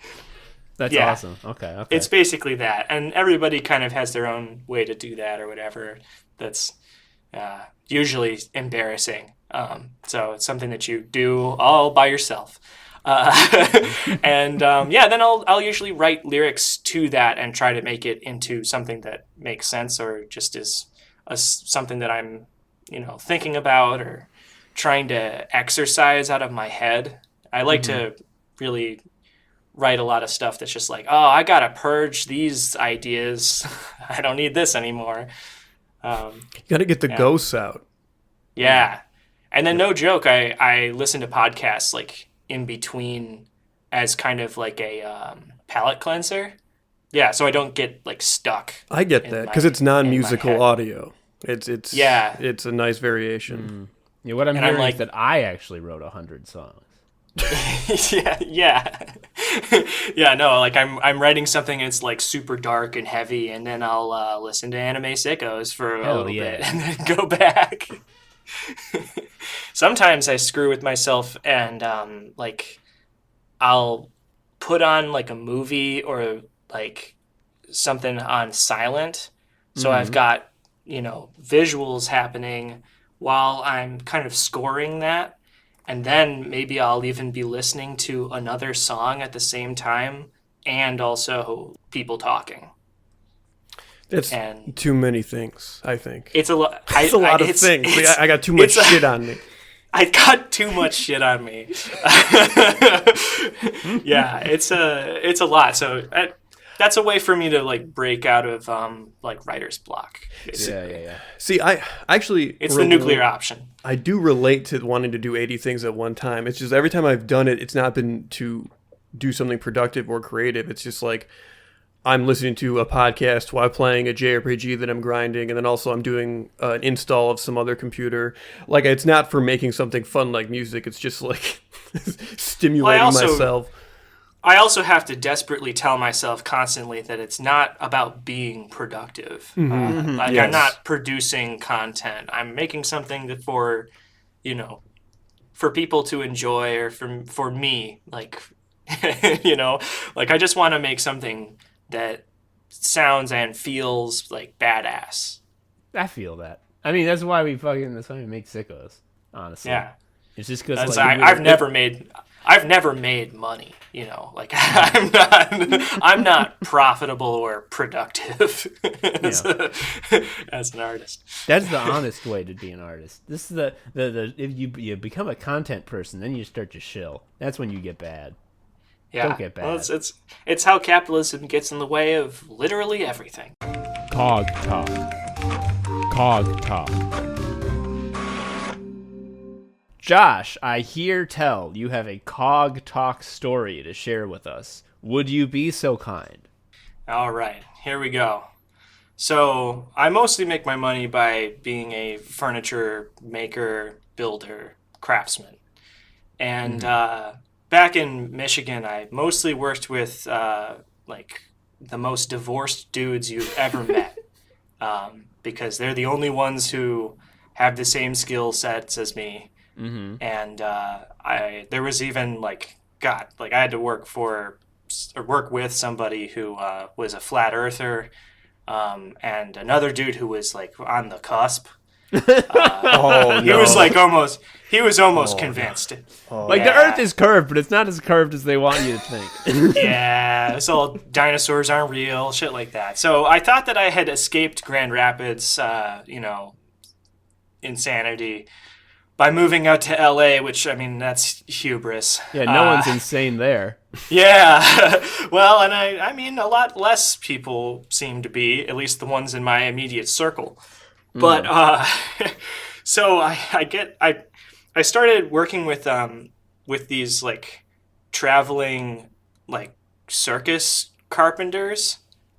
That's awesome. Okay. It's basically that, and everybody kind of has their own way to do that or whatever. That's usually embarrassing. So it's something that you do all by yourself. And then I'll usually write lyrics to that and try to make it into something that makes sense, or just is something that I'm, thinking about or trying to exercise out of my head. I like to really write a lot of stuff that's just like, oh, I gotta purge these ideas. I don't need this anymore. You gotta get the ghosts out. Yeah. And then no joke, I listen to podcasts like in between as kind of like a palate cleanser. Yeah, so I don't get like stuck. I get that because it's non-musical audio. It's a nice variation. Yeah, what I'm hearing is that I actually wrote 100 songs. yeah. No, like I'm writing something that's like super dark and heavy, and then I'll listen to anime sickos for a little bit and then go back. Sometimes I screw with myself and like I'll put on like a movie or like something on silent. So I've got, visuals happening while I'm kind of scoring that. And then maybe I'll even be listening to another song at the same time and also people talking. It's And too many things, I think. it's a lot. It's a lot of things. I got too much shit on me. I got too much shit on me. Yeah, it's a lot. So that's a way for me to like break out of like writer's block. Basically. Yeah. See, I actually... It's the nuclear option. I do relate to wanting to do 80 things at one time. It's just every time I've done it, it's not been to do something productive or creative. It's just like I'm listening to a podcast while playing a JRPG that I'm grinding, and then also I'm doing an install of some other computer. Like, it's not for making something fun like music. It's just like stimulating myself. I also have to desperately tell myself constantly that it's not about being productive. Like Yes. I'm not producing content. I'm making something for people to enjoy, or for me, like, like I just want to make something that sounds and feels like badass. I feel that. I mean, that's why we make Sickos. Honestly, Yeah. it's just because I've never made money, like I'm not profitable or productive as an artist. That's the honest way to be an artist. This is the if you become a content person, then you start to shill. That's when you get bad. Yeah. Don't get bad. Well, it's how capitalism gets in the way of literally everything. Cog Talk. Cog Talk. Josh, I hear tell you have a Cog Talk story to share with us. Would you be so kind? All right, here we go. So I mostly make my money by being a furniture maker, builder, craftsman. And back in Michigan, I mostly worked with like the most divorced dudes you've ever met, because they're the only ones who have the same skill sets as me. And there was even I had to work with somebody who was a flat earther, and another dude who was like on the cusp. He was almost convinced. The Earth is curved, but it's not as curved as they want you to think. Yeah, it's all dinosaurs aren't real, shit like that. So I thought that I had escaped Grand Rapids, insanity, by moving out to LA, which, I mean, that's hubris. Yeah, no one's insane there. Yeah. Well, and I mean, a lot less people seem to be, at least the ones in my immediate circle. But so I started working with these like traveling like circus carpenters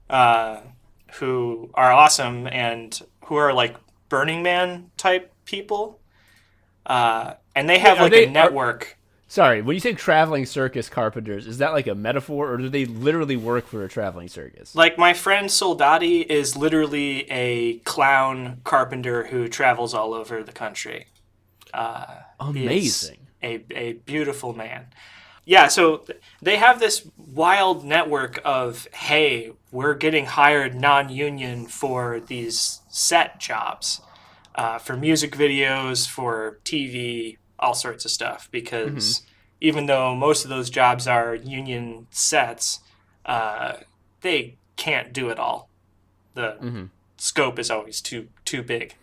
who are awesome and who are like Burning Man type people. And they have a network. Sorry, when you say traveling circus carpenters, is that like a metaphor, or do they literally work for a traveling circus? Like my friend Soldati is literally a clown carpenter who travels all over the country. Amazing. A beautiful man. Yeah, so they have this wild network of, hey, we're getting hired non-union for these set jobs, for music videos, for TV, all sorts of stuff, because even though most of those jobs are union sets, they can't do it all. The scope is always too big.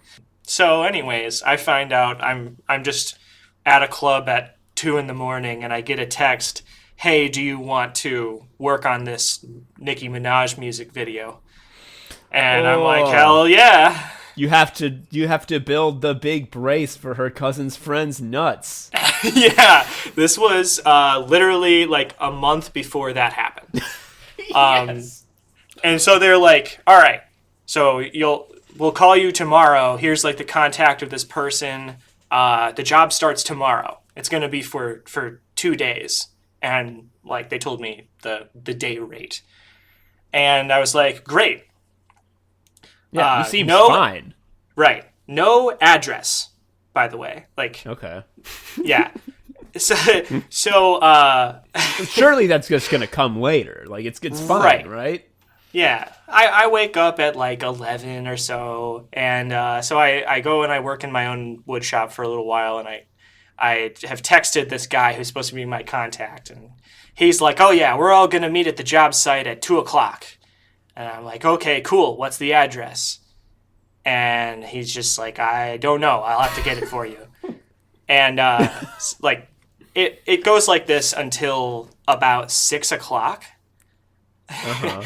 So anyways, I find out I'm just at a club at 2 a.m. and I get a text, hey, do you want to work on this Nicki Minaj music video? And I'm like, hell yeah. You have to build the big brace for her cousin's friend's nuts. Yeah, this was literally like a month before that happened. Yes. And so they're like, all right, so we'll call you tomorrow. Here's like the contact of this person. The job starts tomorrow. It's going to be for 2 days. And like they told me the day rate. And I was like, great. Yeah, you seem fine. Right. No address. by the way. Like, Okay. yeah. So Surely that's just gonna come later. Like it's fine, right? Yeah, I wake up at like 11 or so, and so I go and I work in my own wood shop for a little while, and I have texted this guy who's supposed to be my contact, and he's like, oh yeah, we're all going to meet at the job site at 2 o'clock. And I'm like, okay, cool, what's the address? And he's just like, I don't know, I'll have to get it for you. And like, it goes like this until about 6 o'clock. Uh-huh.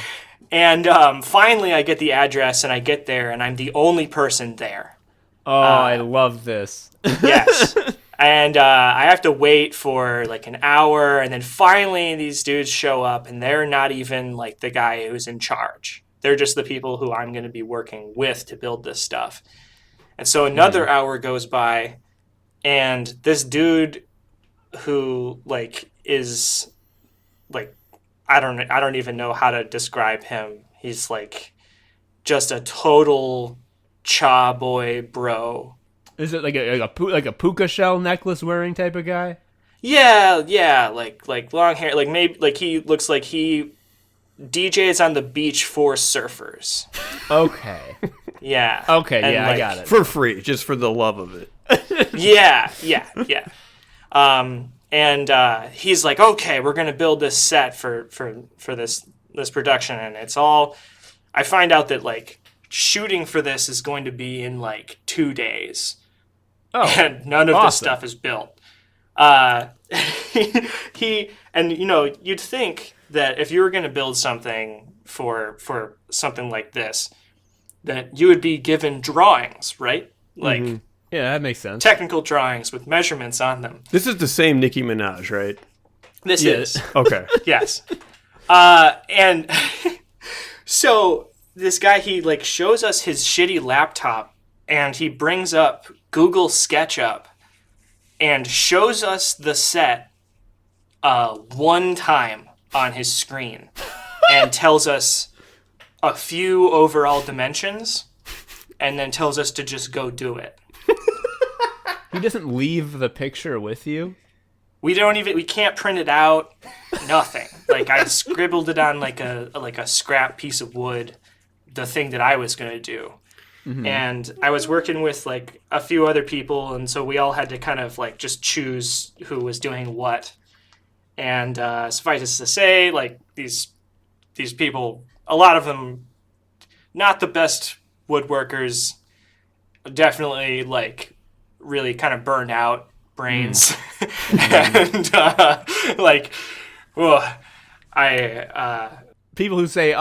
And finally, I get the address, and I get there, and I'm the only person there. Oh, I love this. Yes. And I have to wait for like an hour, and then finally these dudes show up, and they're not even like the guy who's in charge. They're just the people who I'm going to be working with to build this stuff. And so another hour goes by, and this dude who like is like, I don't even know how to describe him. He's like just a total cha boy bro. Is it like a puka shell necklace wearing type of guy? Yeah, like long hair, like maybe like he looks like he DJs on the beach for surfers. Okay. Yeah. Okay, And, yeah, like, I got it. For free, just for the love of it. Yeah. And he's like, okay, we're gonna build this set for this production, and it's all. I find out that like shooting for this is going to be in like 2 days, and none of this stuff is built. He and you'd think that if you were gonna build something for something like this, that you would be given drawings, right? Like. Mm-hmm. Yeah, that makes sense. Technical drawings with measurements on them. This is the same Nicki Minaj, right? This is. Okay. Yes. And so this guy, he like shows us his shitty laptop, and he brings up Google SketchUp and shows us the set one time on his screen and tells us a few overall dimensions and then tells us to just go do it. He doesn't leave the picture with you? We can't print it out. Nothing. Like I scribbled it on like a scrap piece of wood, the thing that I was gonna do. Mm-hmm. And I was working with like a few other people, and so we all had to kind of like just choose who was doing what. And suffice it to say, like these people, a lot of them, not the best woodworkers, definitely like really kind of burned out brains. And like, oh, people who say,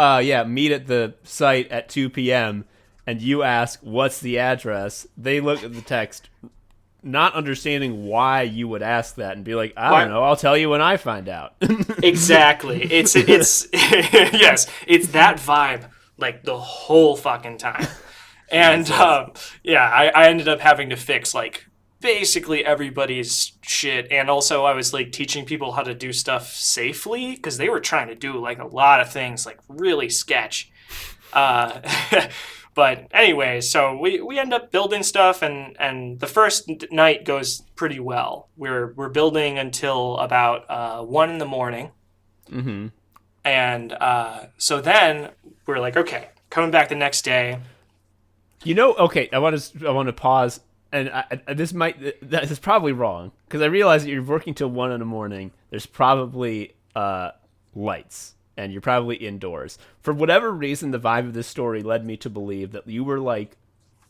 meet at the site at 2 p.m. and you ask, what's the address? They look at the text, not understanding why you would ask that, and be like, I don't know, I'll tell you when I find out. Exactly. It's yes, it's that vibe like the whole fucking time. And I ended up having to fix like basically everybody's shit, and also I was like teaching people how to do stuff safely because they were trying to do like a lot of things like really sketch. But anyway, so we end up building stuff, and the first night goes pretty well. We're building until about 1 a.m. Mm-hmm. And so then we're like, okay, coming back the next day. Okay, I want to pause, and this is probably wrong, because I realize that you're working till 1 a.m. There's probably lights, and you're probably indoors. For whatever reason, the vibe of this story led me to believe that you were like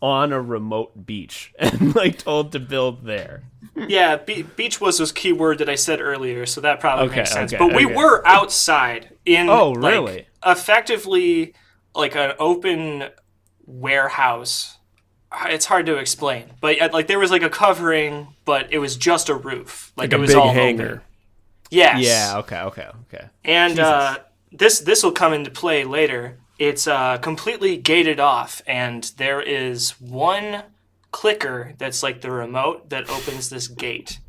on a remote beach and like told to build there. Yeah, beach was this key word that I said earlier, so that probably makes sense. But we were outside in really? Effectively like an open warehouse. It's hard to explain, but like there was like a covering, but it was just a roof. Like it was a big all hangar. open. Yes. Yeah. Okay. And this will come into play later. It's completely gated off, and there is one clicker that's like the remote that opens this gate.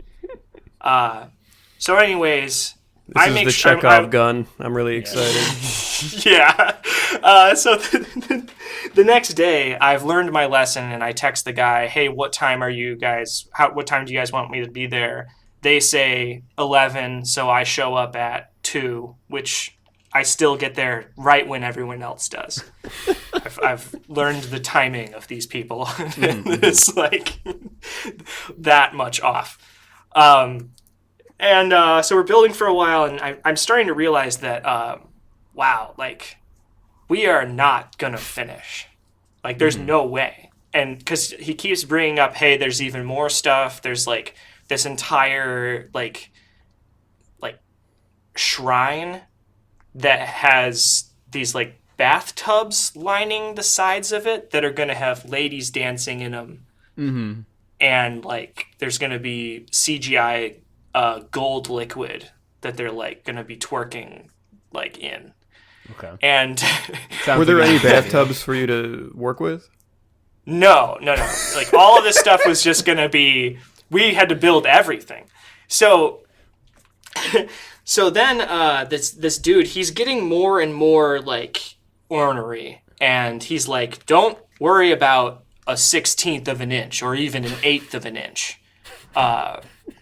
So anyways, this is the Chekhov gun. I'm really excited. Yeah. So the next day, I've learned my lesson, and I text the guy, "Hey, what time are you guys? What time do you guys want me to be there?" They say 11, so I show up at 2, which I still get there right when everyone else does. I've learned the timing of these people. It's like that much off. So we're building for a while, and I'm starting to realize that, wow, like, we are not going to finish. Like, there's no way. And because he keeps bringing up, hey, there's even more stuff. There's, like, this entire, like shrine that has these, like, bathtubs lining the sides of it that are going to have ladies dancing in them. Mm-hmm. And, like, there's going to be CGI gold liquid that they're, like, going to be twerking, like, in. Okay. And were there any bathtubs for you to work with? No. Like, all of this stuff was just going to be, we had to build everything. So then this dude, he's getting more and more, like, ornery. And he's like, don't worry about a 1/16 of an inch or even an 1/8 of an inch.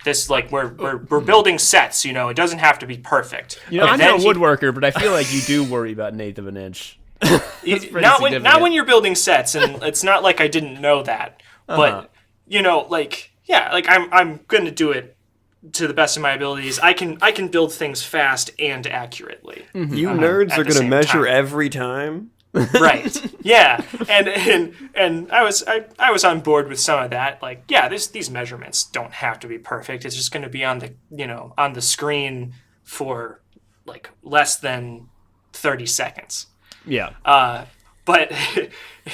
This, like, we're building sets, you know, it doesn't have to be perfect. You know, I'm no woodworker, but I feel like you do worry about 1/8 of an inch. Not when you're building sets, and it's not like I didn't know that. But, you know, like, yeah, like, I'm going to do it to the best of my abilities. I can build things fast and accurately. Mm-hmm. You nerds are going to measure every time? Right. Yeah. And I was on board with some of that. Like, yeah, these measurements don't have to be perfect. It's just going to be on the screen for, like, less than 30 seconds. Yeah. But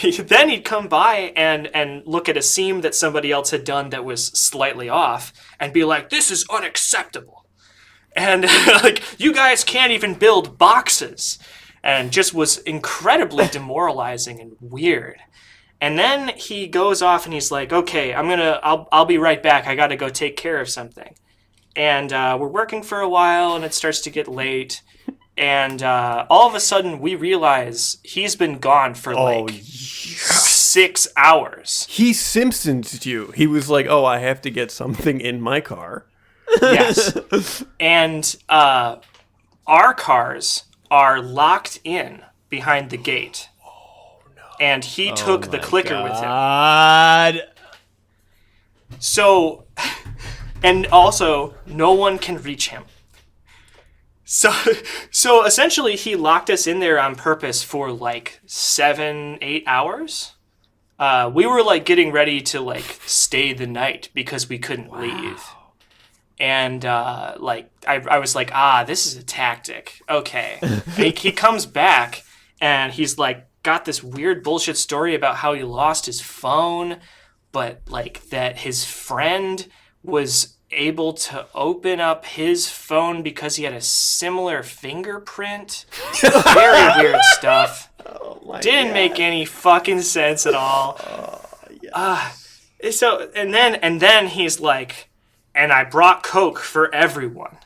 then he'd come by and look at a seam that somebody else had done that was slightly off and be like, this is unacceptable. And like, you guys can't even build boxes. And just was incredibly demoralizing and weird. And then he goes off and he's like, okay, I'll be right back. I got to go take care of something. And we're working for a while and it starts to get late. And all of a sudden we realize he's been gone for 6 hours. He Simpsons'd you. He was like, oh, I have to get something in my car. Yes. And our cars are locked in behind the gate. Oh, no. And he took the clicker with him. So, and also, no one can reach him. So essentially, he locked us in there on purpose for like 7-8 hours. We were like getting ready to like stay the night because we couldn't leave. And like I was like, this is a tactic. Okay. And he comes back and he's like got this weird bullshit story about how he lost his phone, but like that his friend was able to open up his phone because he had a similar fingerprint. Very weird stuff. Oh my Didn't God. make any fucking sense at all. So and then he's like, and I brought Coke for everyone.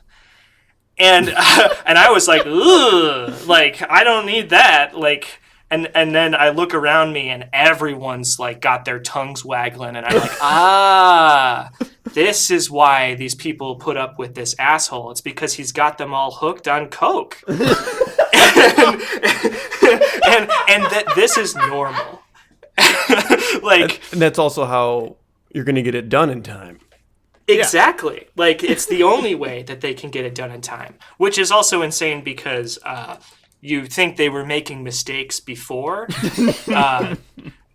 And and I was like, ugh, like, I don't need that. Like, and then I look around me and everyone's like got their tongues waggling. And I'm like, this is why these people put up with this asshole. It's because he's got them all hooked on Coke. and that this is normal. Like, and that's also how you're going to get it done in time. Exactly. Yeah. Like, it's the only way that they can get it done in time, which is also insane because you think they were making mistakes before.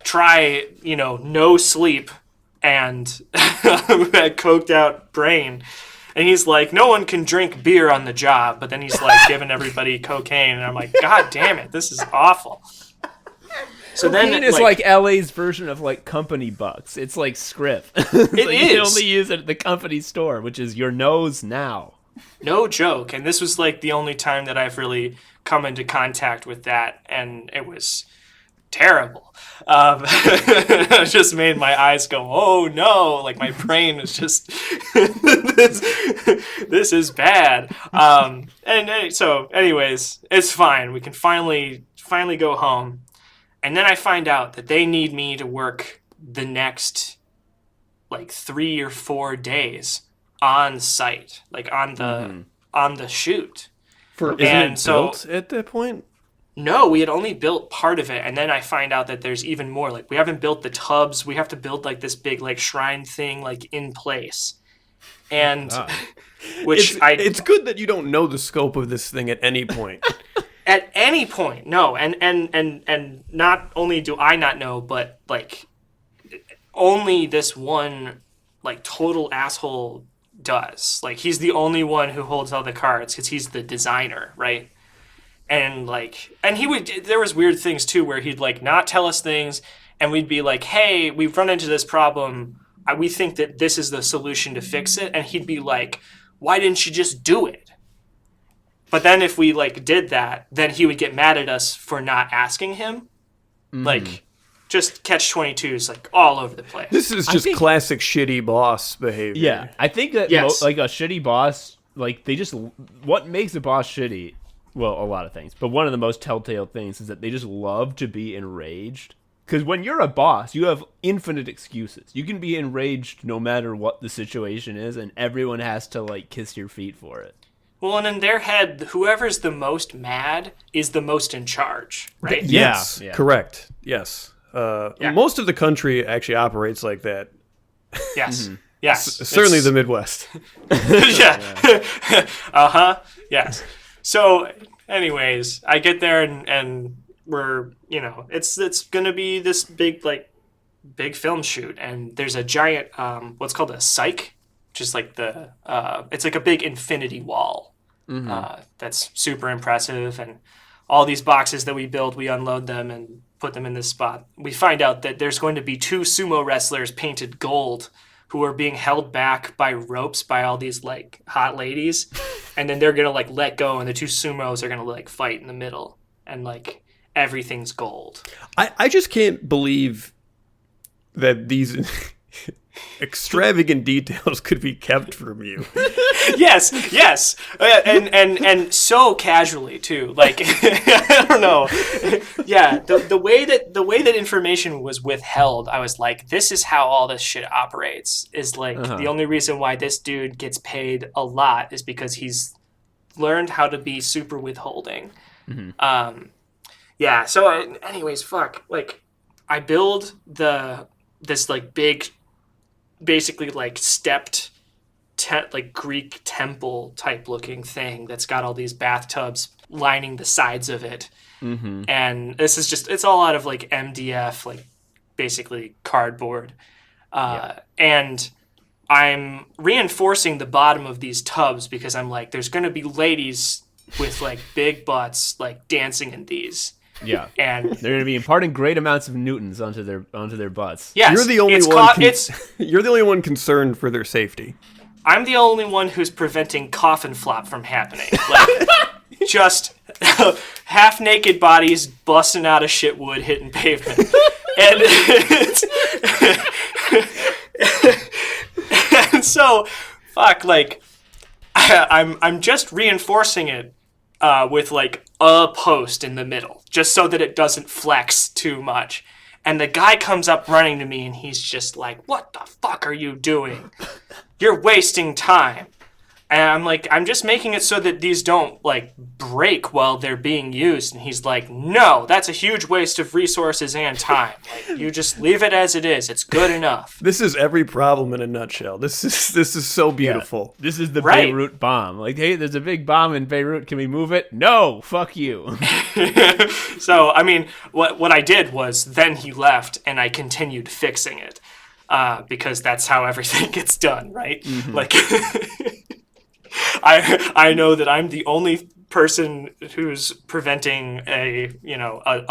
Try, no sleep and a coked out brain. And he's like, no one can drink beer on the job, but then he's like giving everybody cocaine. And I'm like, God damn it, this is awful. So cocaine then is like LA's version of like company bucks. It's like script. It is. You only use it at the company store, which is your nose now. No joke. And this was like the only time that I've really come into contact with that, and it was terrible. It just made my eyes go, oh no, like my brain was just this is bad. And so anyways, it's fine. We can finally finally go home. And then I find out that they need me to work the next like 3 or 4 days on site, like on the shoot. Isn't it built at that point? No, we had only built part of it, and then I find out that there's even more. Like, we haven't built the tubs. We have to build like this big like shrine thing like in place. And it's good that you don't know the scope of this thing at any point. At any point, no. And not only do I not know, but like only this one like total asshole does. Like, he's the only one who holds all the cards because he's the designer, right? And there was weird things too where he'd like not tell us things, and we'd be like, hey, we've run into this problem. We think that this is the solution to fix it. And he'd be like, why didn't you just do it? But then if we like did that, then he would get mad at us for not asking him. Like, just catch-22s like all over the place. This is just classic shitty boss behavior. Yeah, I think that like a shitty boss, like what makes a boss shitty, well, a lot of things, but one of the most telltale things is that they just love to be enraged. Because when you're a boss, you have infinite excuses. You can be enraged no matter what the situation is, and everyone has to like kiss your feet for it. Well, and in their head, whoever's the most mad is the most in charge, right? Yes, correct. Yes. Most of the country actually operates like that. Yes. Yes. Certainly the Midwest. Yeah. Yes. So, anyways, I get there and we're, it's going to be this big film shoot. And there's a giant, what's called a cyc, which is like it's like a big infinity wall. That's super impressive. And all these boxes that we build, we unload them and put them in this spot. We find out that there's going to be 2 sumo wrestlers painted gold who are being held back by ropes by all these like hot ladies, and then they're gonna like let go, and the 2 sumos are gonna like fight in the middle, and like everything's gold. I just can't believe that these extravagant details could be kept from you. Yes, and so casually too. Like, I don't know. Yeah, the way that information was withheld, I was like, this is how all this shit operates. Is like the only reason why this dude gets paid a lot is because he's learned how to be super withholding. Yeah. So, anyways, fuck. Like, I build this like big, basically like stepped like Greek temple type looking thing that's got all these bathtubs lining the sides of it. And this is it's all out of like MDF, like basically cardboard. And I'm reinforcing the bottom of these tubs because I'm like, there's going to be ladies with like big butts like dancing in these. Yeah, and they're going to be imparting great amounts of newtons onto their butts. Yes, you're the only one. You're the only one concerned for their safety. I'm the only one who's preventing coffin flop from happening. Like, just half naked bodies busting out of shit wood hitting pavement, and so fuck. Like, I'm just reinforcing it with like a post in the middle, just so that it doesn't flex too much. And the guy comes up running to me, and he's just like, "What the fuck are you doing? You're wasting time." And I'm like, "I'm just making it so that these don't like break while they're being used." And he's like, "No, that's a huge waste of resources and time. Like, you just leave it as it is. It's good enough." This is every problem in a nutshell. This is so beautiful. Yeah, this is the Beirut bomb. Like, hey, there's a big bomb in Beirut. Can we move it? No, fuck you. So, I mean, what I did was then he left, and I continued fixing it because that's how everything gets done, right? Like. I know that I'm the only person who's preventing a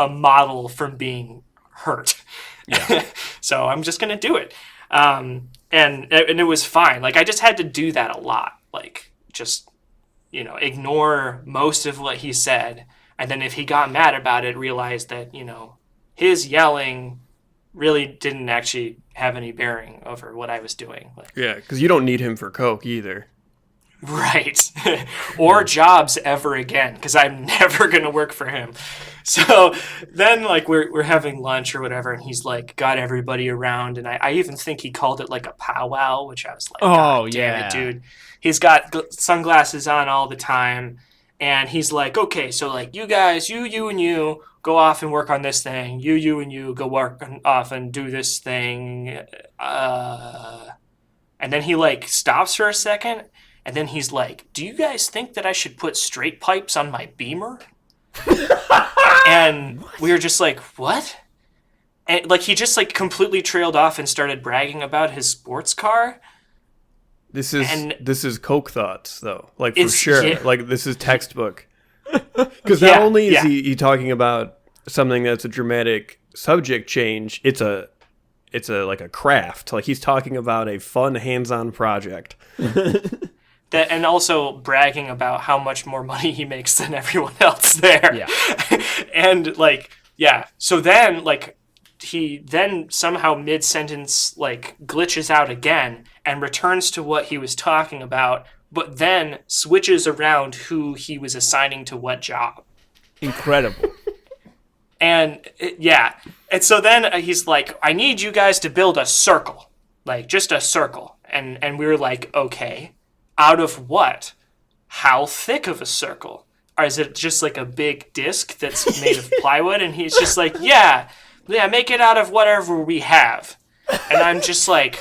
model from being hurt. Yeah. So I'm just gonna do it. And it was fine. Like, I just had to do that a lot. Like, just ignore most of what he said, and then if he got mad about it, realize that his yelling really didn't actually have any bearing over what I was doing. Like, yeah, because you don't need him for coke either. Right. Or jobs ever again, because I'm never going to work for him. So then, like, we're having lunch or whatever, and he's like got everybody around, and I even think he called it like a powwow, which I was like, God damn it, dude. He's got sunglasses on all the time, and he's like, okay, so like you guys, you and you go off and work on this thing. You and you go off and do this thing. And then he like stops for a second, and then he's like, do you guys think that I should put straight pipes on my Beamer? And we were just like, what? And like he just like completely trailed off and started bragging about his sports car. This is Coke thoughts though, like for sure. Yeah. Like this is textbook. Because not only is he talking about something that's a dramatic subject change, it's a like a craft. Like he's talking about a fun hands-on project. That, and also bragging about how much more money he makes than everyone else there. Yeah. And like, yeah. So then like he then somehow mid-sentence like glitches out again and returns to what he was talking about, but then switches around who he was assigning to what job. Incredible. And and so then he's like, I need you guys to build a circle, like just a circle. And we were like, okay, out of what? How thick of a circle? Or is it just like a big disc that's made of plywood? And he's just like, yeah, make it out of whatever we have. And I'm just like,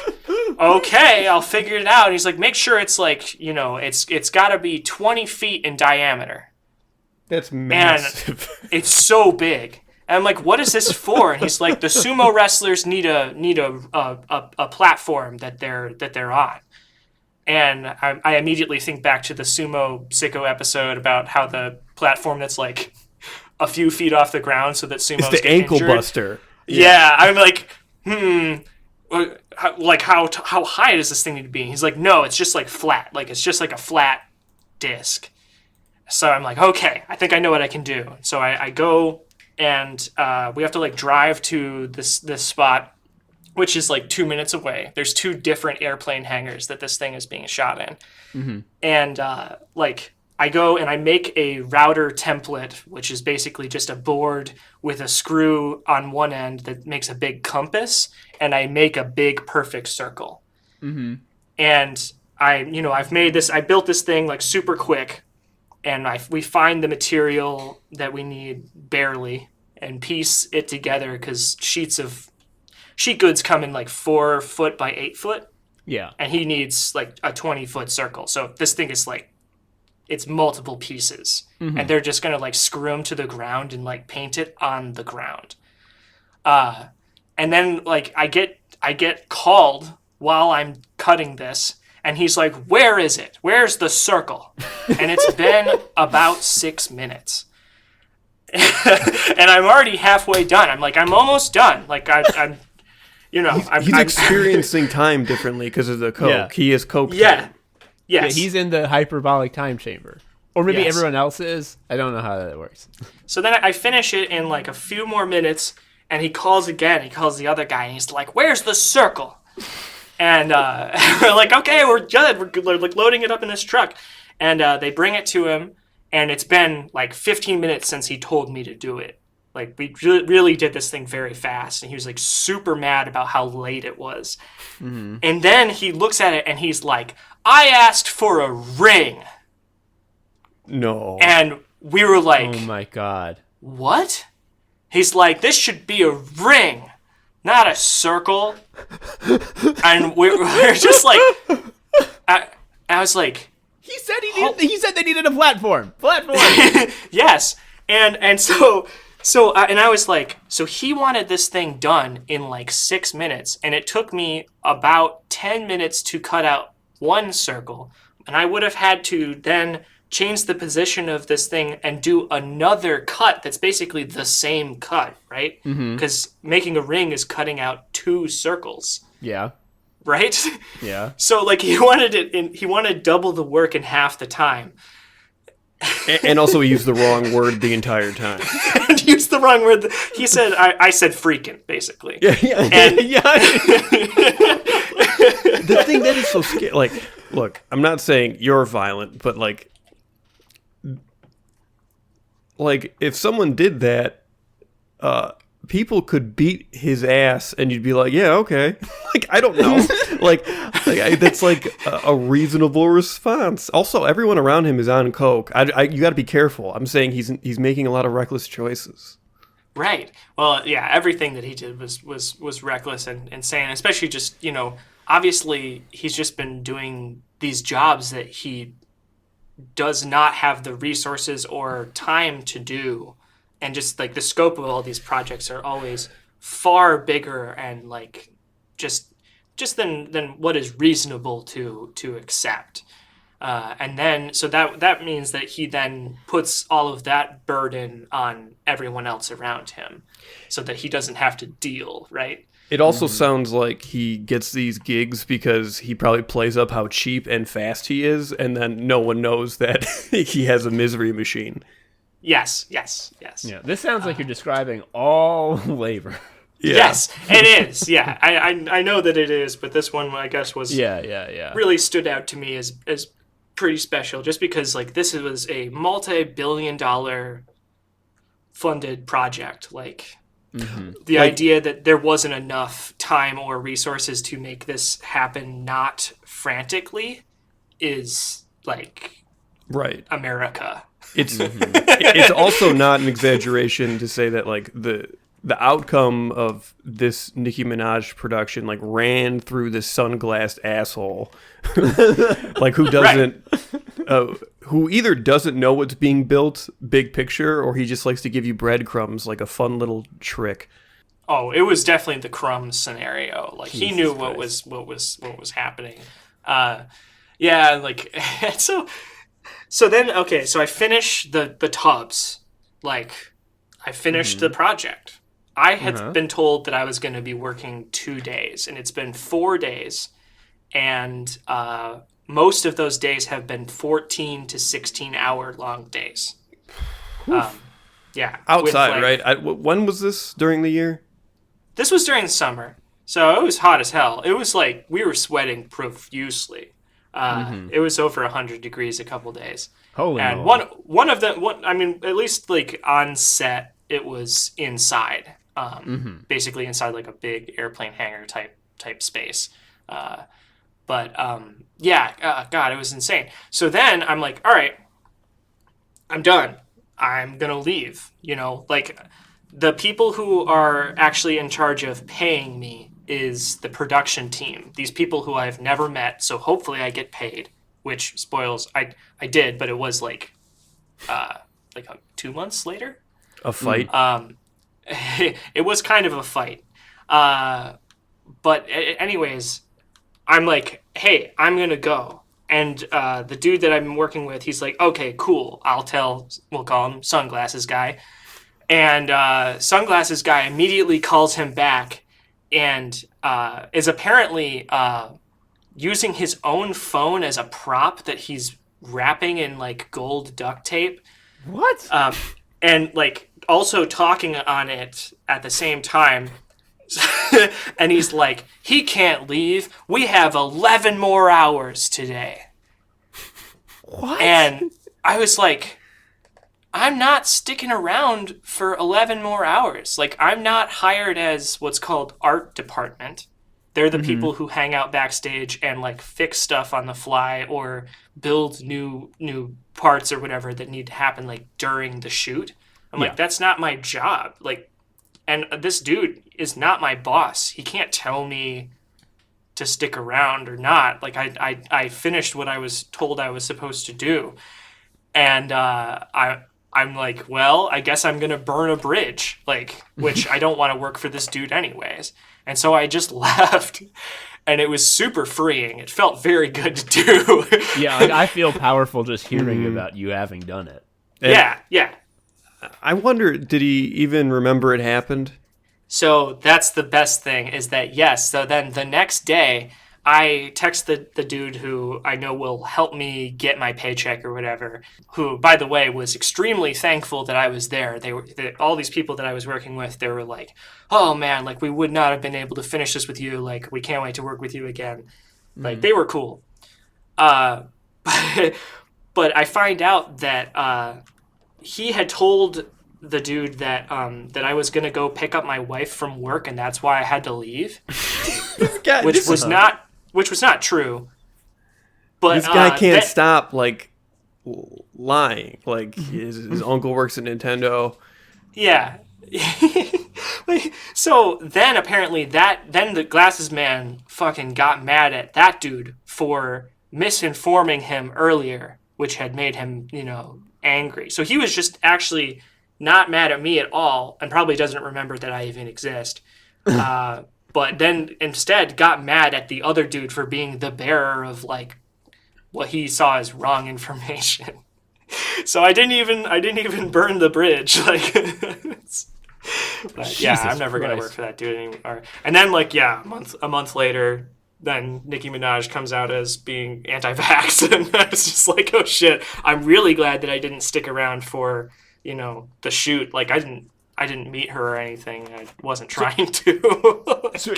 okay, I'll figure it out. And he's like, make sure it's like, it's got to be 20 feet in diameter. That's massive. And it's so big. And I'm like, what is this for? And he's like, the sumo wrestlers need a platform that they're on. And I immediately think back to the Sumo Sicko episode about how the platform that's like a few feet off the ground so that sumos it's the ankle injured. Buster. Yeah, I'm like, like how high does this thing need to be? And he's like, no, it's just like flat. Like it's just like a flat disc. So I'm like, okay, I think I know what I can do. So I go and we have to like drive to this spot, which is like 2 minutes away. There's 2 different airplane hangars that this thing is being shot in. Mm-hmm. And like I go and I make a router template, which is basically just a board with a screw on one end that makes a big compass, and I make a big perfect circle. Mm-hmm. And I've made this, I built this thing like super quick, and we find the material that we need barely and piece it together because sheet goods come in like 4 foot by 8 foot. Yeah. And he needs like a 20-foot circle. So this thing is like, it's multiple pieces. Mm-hmm. And they're just going to like screw them to the ground and like paint it on the ground. And then like I get called while I'm cutting this. And he's like, where is it? Where's the circle? And it's been about 6 minutes. And I'm already halfway done. I'm like, I'm almost done. Like I'm he's experiencing time differently because of the Coke. Yeah. He is Coke. Yeah. Yeah, Yes. he's in the hyperbolic time chamber. Or maybe everyone else is. I don't know how that works. So then I finish it in like a few more minutes, and he calls again. He calls the other guy, and he's like, where's the circle? And we're like, okay, we're good. We're like loading it up in this truck. And they bring it to him, and it's been like 15 minutes since he told me to do it. Like, we really did this thing very fast, and he was like super mad about how late it was. Mm-hmm. And then he looks at it, and he's like, I asked for a ring. No. And we were like, oh my God. What? He's like, this should be a ring, not a circle. And we're just like, I was like, he said they needed a platform. Yes. And so I was like, so he wanted this thing done in like 6 minutes, and it took me about 10 minutes to cut out one circle, and I would have had to then change the position of this thing and do another cut that's basically the same cut, right? Because making a ring is cutting out 2 circles. Yeah. Right? Yeah. So like he wanted double the work in half the time. And also he used the wrong word the entire time. And used the wrong word. He said, I said freaking, basically. Yeah. And the thing that is so scary, like, look, I'm not saying you're violent, but like, like if someone did that, people could beat his ass, and you'd be like, yeah, okay. Like I don't know, that's like a reasonable response. Also, everyone around him is on coke. You got to be careful. I'm saying he's making a lot of reckless choices. Right. Well, yeah, everything that he did was reckless and insane, especially just, obviously he's just been doing these jobs that he does not have the resources or time to do. And just like the scope of all these projects are always far bigger and like just than what is reasonable to accept. And then, so that means that he then puts all of that burden on everyone else around him so that he doesn't have to deal, right? It also sounds like he gets these gigs because he probably plays up how cheap and fast he is, and then no one knows that he has a misery machine. Yes. Yeah, this sounds like you're describing all labor. Yeah. Yes, it is. Yeah, I know that it is, but this one, I guess, was really stood out to me as pretty special, just because like this was a multi-billion-dollar funded project. Like the idea that there wasn't enough time or resources to make this happen, not frantically, is like right America. It's also not an exaggeration to say that like the outcome of this Nicki Minaj production like ran through this sunglassed asshole like who doesn't who either doesn't know what's being built big picture, or he just likes to give you breadcrumbs like a fun little trick. Oh, it was definitely the crumbs scenario. Like he knew what was happening. Yeah, like so then okay, so I finish the tubs. Like I finished the project. I had been told that I was going to be working 2 days, and it's been 4 days, and most of those days have been 14 to 16 hour long days. Yeah, outside, right? When was this during the year? This was during the summer, so it was hot as hell. It was like we were sweating profusely. It was over 100 degrees a couple days. Holy and moly. one of them, I mean, at least like on set, it was inside, basically inside like a big airplane hangar type space. God, it was insane. So then I'm like, all right, I'm done. I'm gonna leave. Like the people who are actually in charge of paying me is the production team. These people who I've never met, so hopefully I get paid. Which spoils, I did, but it was like 2 months later. A fight. It was kind of a fight. But anyways, I'm like, hey, I'm gonna go. And the dude that I'm working with, he's like, okay, cool. We'll call him Sunglasses Guy. And Sunglasses Guy immediately calls him back and is apparently using his own phone as a prop that he's wrapping in like gold duct tape. What? And like also talking on it at the same time. And he's like, he can't leave. We have 11 more hours today. What? And I was like, I'm not sticking around for 11 more hours. Like, I'm not hired as what's called art department. They're the people who hang out backstage and like fix stuff on the fly or build new parts or whatever that need to happen like during the shoot. I'm like, that's not my job. Like, and this dude is not my boss. He can't tell me to stick around or not. Like I finished what I was told I was supposed to do. And I'm like, well, I guess I'm going to burn a bridge, like, which I don't want to work for this dude anyways. And so I just left, and it was super freeing. It felt very good to do. Yeah, like, I feel powerful just hearing about you having done it. And yeah. I wonder, did he even remember it happened? So that's the best thing is that, yes. So then the next day, I text the dude who I know will help me get my paycheck or whatever, who, by the way, was extremely thankful that I was there. All these people that I was working with, they were like, oh man, like we would not have been able to finish this with you. Like we can't wait to work with you again. Like they were cool. But I find out that he had told the dude that that I was gonna go pick up my wife from work, and that's why I had to leave, which was not true. But this guy can't stop like lying. Like his uncle works at Nintendo. Yeah. So then apparently then the glasses man fucking got mad at that dude for misinforming him earlier, which had made him, angry. So he was just actually not mad at me at all, and probably doesn't remember that I even exist. But then instead got mad at the other dude for being the bearer of like what he saw as wrong information. So I didn't even burn the bridge. Like, but yeah, I'm never gonna work for that dude anymore. And then a month later, then Nicki Minaj comes out as being anti-vax, and I was just like, oh shit! I'm really glad that I didn't stick around for the shoot. Like I didn't meet her or anything. I wasn't trying to. So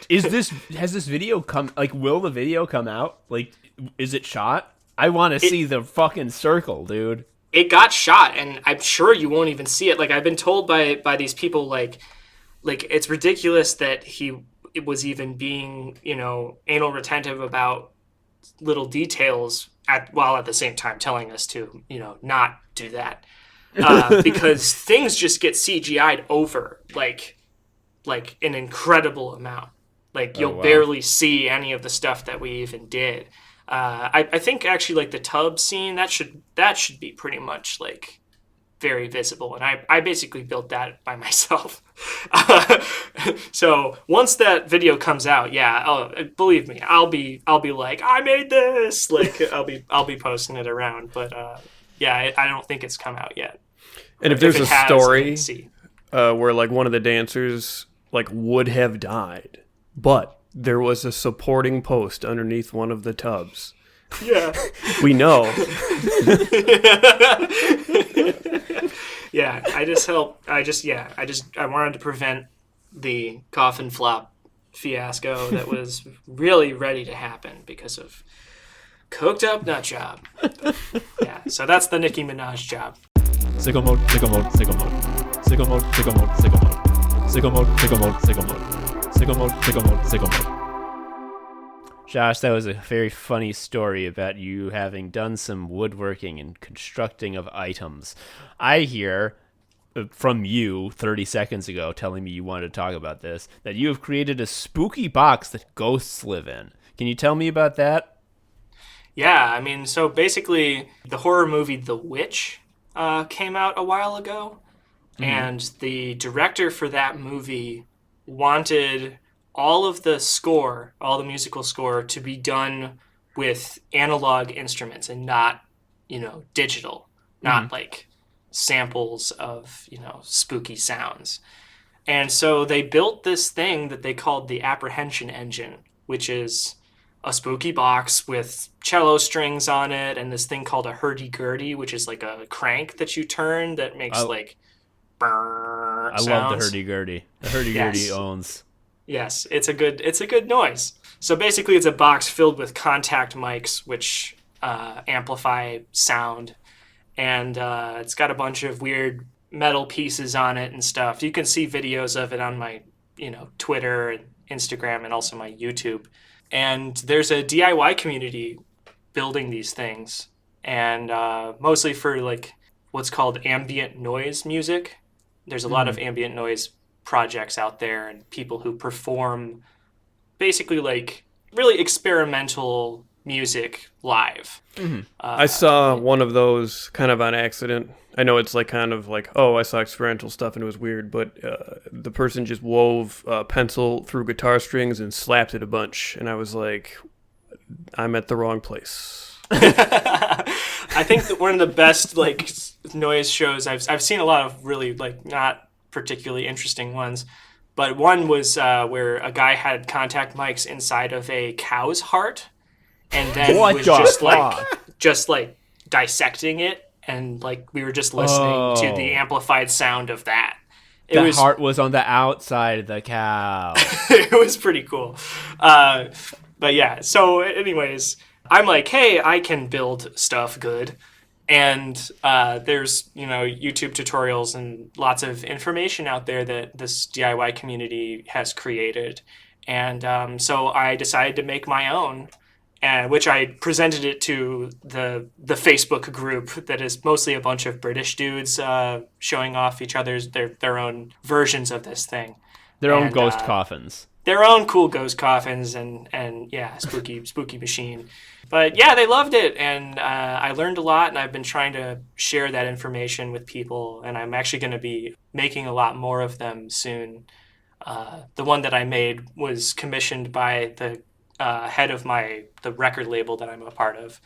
has this video come? Like, will the video come out? Like, is it shot? I want to see the fucking circle, dude. It got shot, and I'm sure you won't even see it. Like, I've been told by these people, like it's ridiculous that it was even being, anal retentive about little details while at the same time telling us to, not do that. Because things just get CGI'd over, like an incredible amount. Like, you'll barely see any of the stuff that we even did. I think actually like the tub scene that should be pretty much like very visible, and I basically built that by myself. So once that video comes out, believe me, I'll be like, I made this. Like I'll be posting it around, but I don't think it's come out yet. And if there's a story where like one of the dancers like would have died, but there was a supporting post underneath one of the tubs. Yeah. We know. Yeah, I wanted to prevent the coffin flop fiasco that was really ready to happen because of coked up nut job. Yeah, so that's the Nicki Minaj job. Sicko mode, sicko mode, sicko mode. Sicko mode, sicko mode, sicko mode. Sicko mode, sicko mode, sicko mode. Sicko mode, sicko mode, sicko mode. Josh, that was a very funny story about you having done some woodworking and constructing of items. I hear from you 30 seconds ago telling me you wanted to talk about this, that you have created a spooky box that ghosts live in. Can you tell me about that? Yeah, I mean, so basically the horror movie The Witch came out a while ago, and the director for that movie wanted all of the score, all the musical score, to be done with analog instruments and not, digital, not like samples of, spooky sounds. And so they built this thing that they called the Apprehension Engine, which is a spooky box with cello strings on it, and this thing called a hurdy-gurdy, which is like a crank that you turn that makes brrr I sounds. love the hurdy-gurdy. The hurdy-gurdy Yes. owns. Yes, it's a good noise. So basically it's a box filled with contact mics, which amplify sound. And it's got a bunch of weird metal pieces on it and stuff. You can see videos of it on my, Twitter and Instagram and also my YouTube. And there's a DIY community building these things. And mostly for like what's called ambient noise music. There's a lot of ambient noise projects out there and people who perform basically like really experimental music live. I saw one of those kind of on accident. I know it's like kind of like, I saw experimental stuff and it was weird, but the person just wove a pencil through guitar strings and slapped it a bunch. And I was like, I'm at the wrong place. I think that one of the best like noise shows I've seen a lot of really like not particularly interesting ones, but one was where a guy had contact mics inside of a cow's heart and then was just like dissecting it, and like we were just listening to the amplified sound of that. The heart was on the outside of the cow. It was pretty cool. But yeah, so anyways, I'm like, hey, I can build stuff good. And there's, YouTube tutorials and lots of information out there that this DIY community has created. And so I decided to make my own, which I presented it to the Facebook group that is mostly a bunch of British dudes showing off each other's their own versions of this thing. Their own ghost coffins. Their own cool ghost coffins and yeah, spooky machine. But yeah, they loved it, and I learned a lot, and I've been trying to share that information with people, and I'm actually going to be making a lot more of them soon. The one that I made was commissioned by the head of the record label that I'm a part of,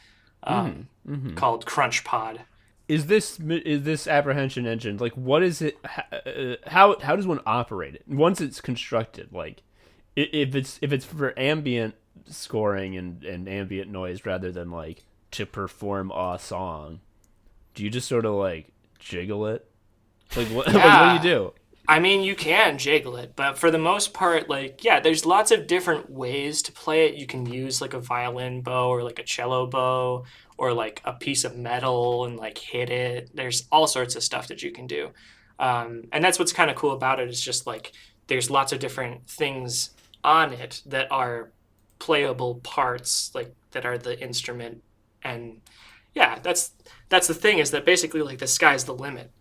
called Crunch Pod. Is this apprehension engine, like, what is it? How does one operate it once it's constructed? Like, if it's for ambient scoring and ambient noise rather than like to perform a song, do you just sort of like jiggle it? Like what? Yeah. Like, what do you do? I mean, you can jiggle it, but for the most part, like, yeah, there's lots of different ways to play it. You can use like a violin bow or like a cello bow or like a piece of metal and like hit it. There's all sorts of stuff that you can do. And that's what's kind of cool about it, is just like there's lots of different things on it that are playable parts, like that are the instrument. And yeah, that's the thing, is that basically like the sky's the limit.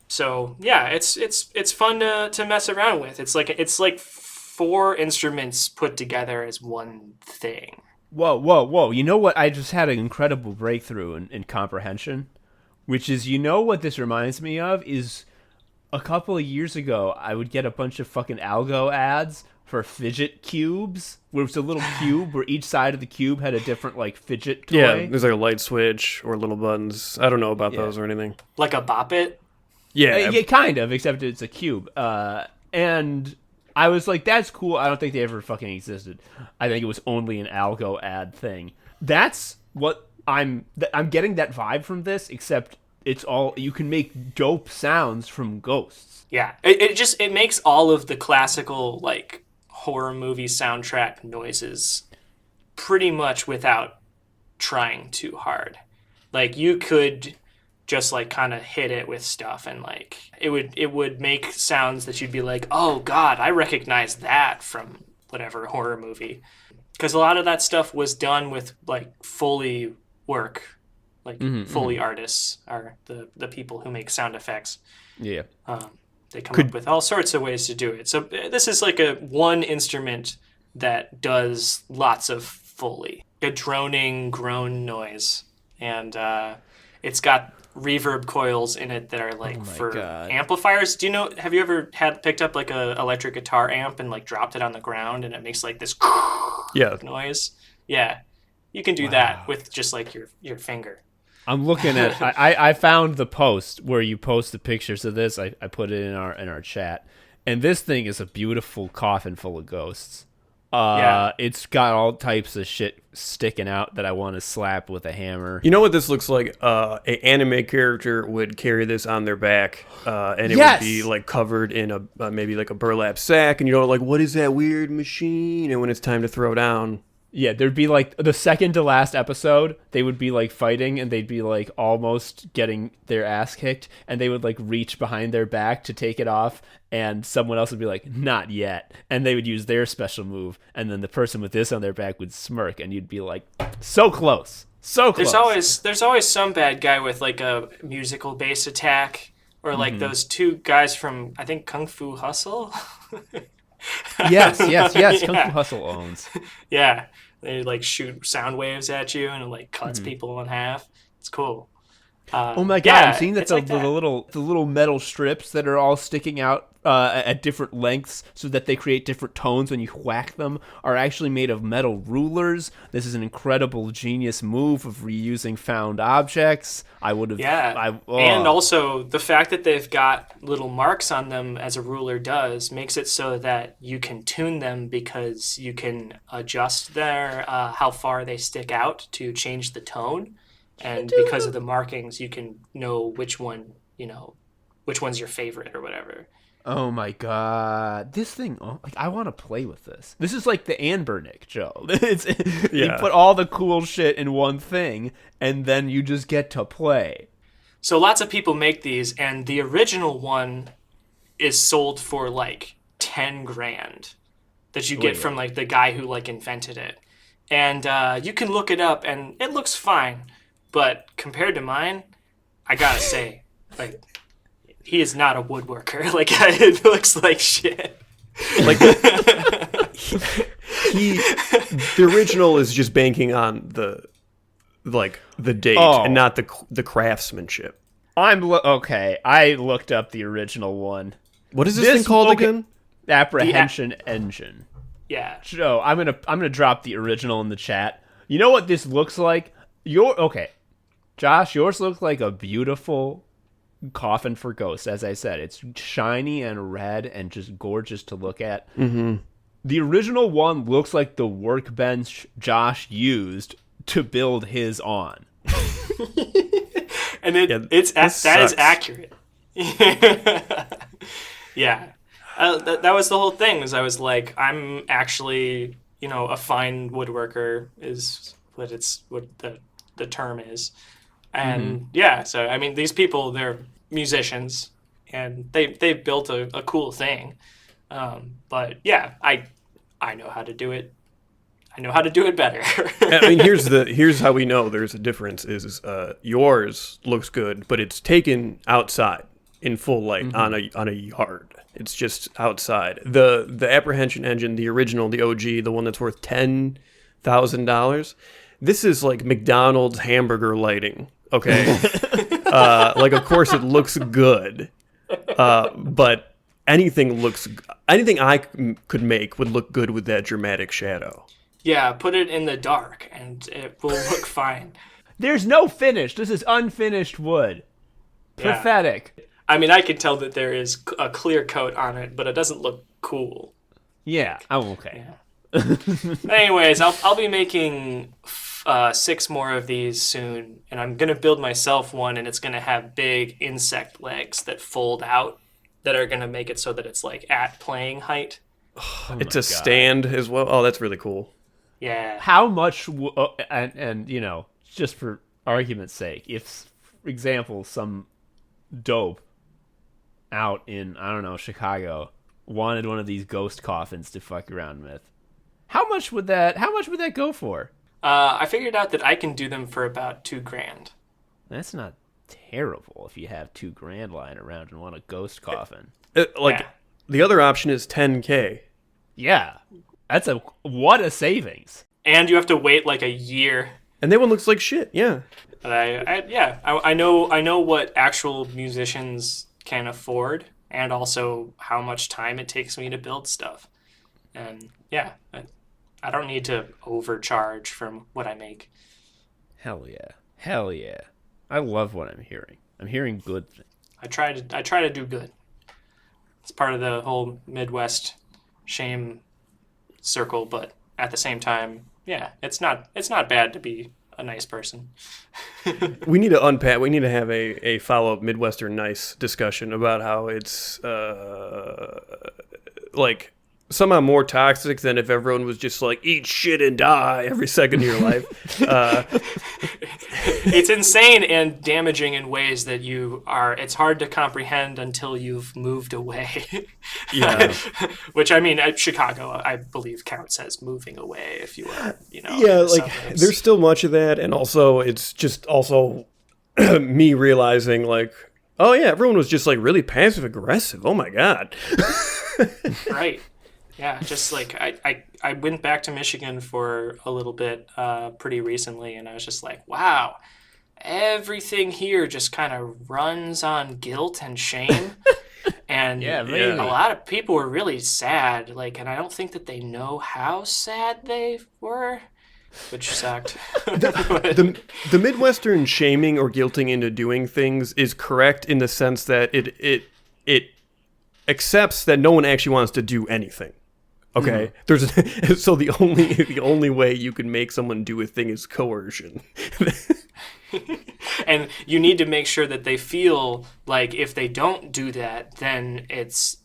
So yeah, it's fun to mess around with. It's like 4 instruments put together as one thing. Whoa! You know what? I just had an incredible breakthrough in comprehension, which is, what this reminds me of is a couple of years ago I would get a bunch of fucking algo ads for fidget cubes, where it's a little cube where each side of the cube had a different like fidget toy. Yeah, there's like a light switch or little buttons. I don't know about those or anything. Like a Bop It? Yeah. Yeah, kind of, except it's a cube. And I was like, that's cool. I don't think they ever fucking existed. I think it was only an algo ad thing. That's what I'm getting that vibe from this, except it's all, you can make dope sounds from ghosts. Yeah. It makes all of the classical like horror movie soundtrack noises pretty much without trying too hard. Like, you could just like kind of hit it with stuff, and like it would make sounds that you'd be like, oh god, I recognize that from whatever horror movie, because a lot of that stuff was done with like Foley work, like Foley artists are the people who make sound effects. Yeah. They come up with all sorts of ways to do it. So this is like a one instrument that does lots of Foley, a droning groan noise, and it's got reverb coils in it that are like amplifiers. Do you know, have you ever picked up like a electric guitar amp and like dropped it on the ground and it makes like this noise? Yeah. You can do that with just like your finger. I'm looking at I found the post where you post the pictures of this. I put it in our chat. And this thing is a beautiful coffin full of ghosts. It's got all types of shit sticking out that I want to slap with a hammer. You know what this looks like? An anime character would carry this on their back, and it would be like covered in a maybe like a burlap sack, and like, what is that weird machine? And when it's time to throw down, yeah, there'd be like the second to last episode, they would be like fighting, and they'd be like almost getting their ass kicked, and they would like reach behind their back to take it off, and someone else would be like, not yet, and they would use their special move, and then the person with this on their back would smirk, and you'd be like, so close. There's always some bad guy with like a musical bass attack, or like those 2 guys from, I think, Kung Fu Hustle. Yes. Kung Fu Hustle owns. Yeah. They like shoot sound waves at you, and it like cuts people in half. It's cool. Oh my god! I'm seeing that the little metal strips that are all sticking out at different lengths, so that they create different tones when you whack them, are actually made of metal rulers. This is an incredible genius move of reusing found objects. I would have. Yeah. And also the fact that they've got little marks on them, as a ruler does, makes it so that you can tune them, because you can adjust their how far they stick out to change the tone. And because of the markings, you can know which one's your favorite or whatever. Oh my god, this thing! Oh, like I want to play with this. This is like the Anbernic, Joe. You put all the cool shit in one thing, and then you just get to play. So lots of people make these, and the original one is sold for like 10 grand that you get from like the guy who like invented it. And you can look it up, and it looks fine, but compared to mine, I gotta say, like, he is not a woodworker. Like, it looks like shit. Like the original is just banking on the date and not the craftsmanship. Okay. I looked up the original one. What is this thing called again? Apprehension Engine. Yeah. Joe, I'm gonna drop the original in the chat. You know what this looks like? Josh, yours looks like a beautiful coffin for ghosts. As I said, it's shiny and red and just gorgeous to look at. Mm-hmm. The original one looks like the workbench Josh used to build his on. And that is accurate. Yeah. That was the whole thing. Was I was like, I'm actually, a fine woodworker is what the term is, and so I mean, these people, they're musicians, and they built a cool thing, but yeah, I know how to do it. I know how to do it better. I mean, here's how we know there's a difference. Is yours looks good, but it's taken outside in full light on a yard. It's just outside. The Apprehension Engine, the original, the OG, the one that's worth $10,000. This is like McDonald's hamburger lighting. Okay, like of course it looks good, but anything I could make would look good with that dramatic shadow. Yeah, put it in the dark and it will look fine. There's no finish. This is unfinished wood. Yeah. Pathetic. I mean, I can tell that there is a clear coat on it, but it doesn't look cool. Yeah, I'm okay. Yeah. Anyways, I'll be making 6 more of these soon, and I'm going to build myself one, and it's going to have big insect legs that fold out that are going to make it so that it's like at playing height. Oh it's a stand as well. Oh, that's really cool. Yeah. How much, and just for argument's sake, if, for example, some dope out in, I don't know, Chicago wanted one of these ghost coffins to fuck around with, how much would that go for? I figured out that I can do them for about $2 grand. That's not terrible if you have $2 grand lying around and want a ghost coffin. The other option is $10K. Yeah, that's what a savings. And you have to wait like a year. And that one looks like shit. Yeah. But I know what actual musicians can afford, and also how much time it takes me to build stuff. And yeah, I don't need to overcharge from what I make. Hell yeah! I love what I'm hearing. I'm hearing good things. I try to do good. It's part of the whole Midwest shame circle, but at the same time, yeah, it's not bad to be a nice person. We need to unpack. We need to have a follow-up Midwestern nice discussion about how it's like somehow more toxic than if everyone was just like eat shit and die every second of your life. It's insane and damaging in ways that it's hard to comprehend until you've moved away. Yeah. Which, I mean, Chicago, I believe, counts as moving away if you are, Yeah, like suburbs. There's still much of that, and also it's just also me realizing like, oh yeah, everyone was just like really passive aggressive. Oh my god. Right. Yeah, just like I went back to Michigan for a little bit pretty recently, and I was just like, wow, everything here just kind of runs on guilt and shame. And a lot of people were really sad, like, and I don't think that they know how sad they were, which sucked. The Midwestern shaming or guilting into doing things is correct in the sense that it accepts that no one actually wants to do anything. Okay, there's so the only way you can make someone do a thing is coercion. And you need to make sure that they feel like if they don't do that, then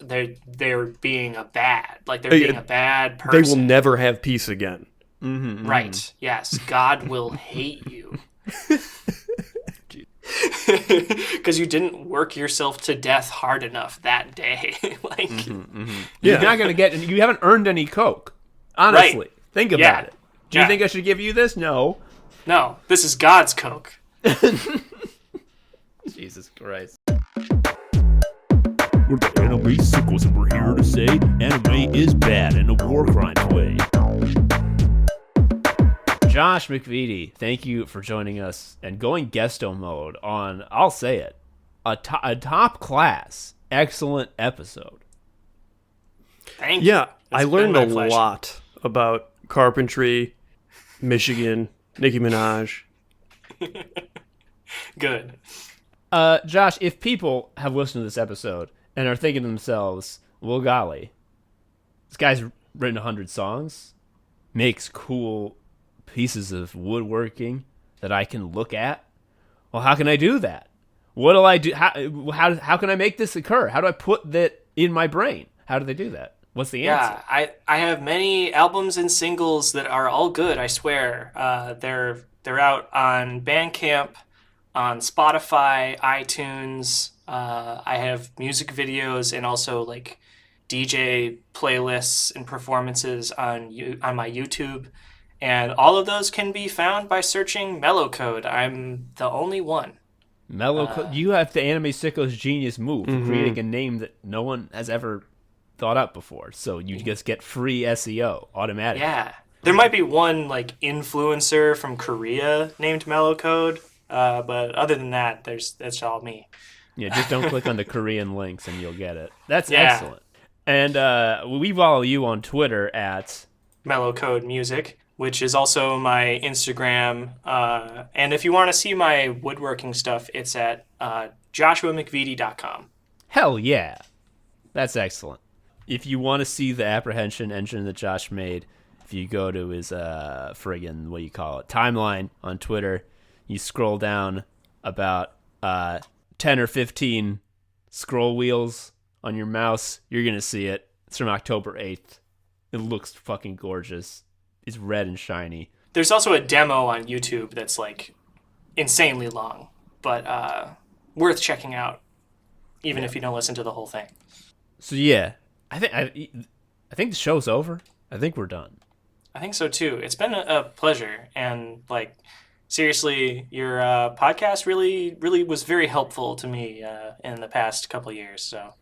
they're being a bad, like they're being a bad person. They will never have peace again. Right. Yes. God will hate you. Because you didn't work yourself to death hard enough that day. You're not gonna get. You haven't earned any coke. Honestly, Right. think about it. Do you think I should give you this? No. No, this is God's coke. Jesus Christ. We're the anime sickos, and we're here to say anime is bad in a war crimes way. Josh McVety, thank you for joining us and going Guesto mode on, I'll say it, a top class, excellent episode. Thank you. Yeah, I It's learned been a my pleasure. lot about carpentry, Michigan, Nicki Minaj. Good. Josh, if people have listened to this episode and are thinking to themselves, well, golly, this guy's written 100 songs, makes cool pieces of woodworking that I can look at. Well, how can I do that? What do I do? How can I make this occur? How do I put that in my brain? How do they do that? What's the answer? Yeah, I have many albums and singles that are all good, I swear. They're out on Bandcamp, on Spotify, iTunes. I have music videos and also like DJ playlists and performances on my YouTube. And all of those can be found by searching Mellow Code. I'm the only one. Mellow Code. You have the Anime Sicko's genius move, creating a name that no one has ever thought up before. So you just get free SEO automatically. Yeah. There might be one like influencer from Korea named Mellow Code, but other than that, that's all me. Yeah, just don't click on the Korean links and you'll get it. That's Yeah. excellent. And we follow you on Twitter at Mellow Code Music, which is also my Instagram. And if you want to see my woodworking stuff, it's at joshuamcvety.com. Hell yeah. That's excellent. If you want to see the apprehension engine that Josh made, if you go to his friggin' what do you call it, timeline on Twitter, you scroll down about 10 or 15 scroll wheels on your mouse, you're gonna see it. It's from October 8th. It looks fucking gorgeous. It's red and shiny. There's also a demo on YouTube that's like insanely long, but worth checking out, even if you don't listen to the whole thing. So yeah, I think the show's over. I think we're done. I think so too. It's been a pleasure, and like seriously, your podcast really was very helpful to me in the past couple years. So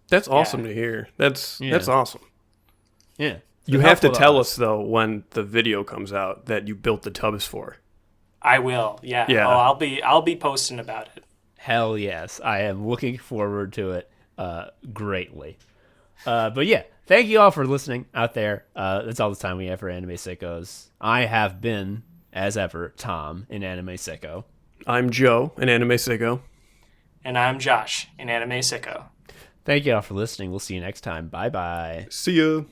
That's awesome to hear. That's awesome. Yeah. You have to tell us though when the video comes out that you built the tubs for. I will. Yeah. Yeah. Oh, I'll be posting about it. Hell yes. I am looking forward to it greatly. But yeah, thank you all for listening out there. That's all the time we have for Anime Sickos. I have been, as ever, Tom in Anime Sicko. I'm Joe, an anime sicko. And I'm Josh, an anime sicko. Thank you all for listening. We'll see you next time. Bye-bye. See ya.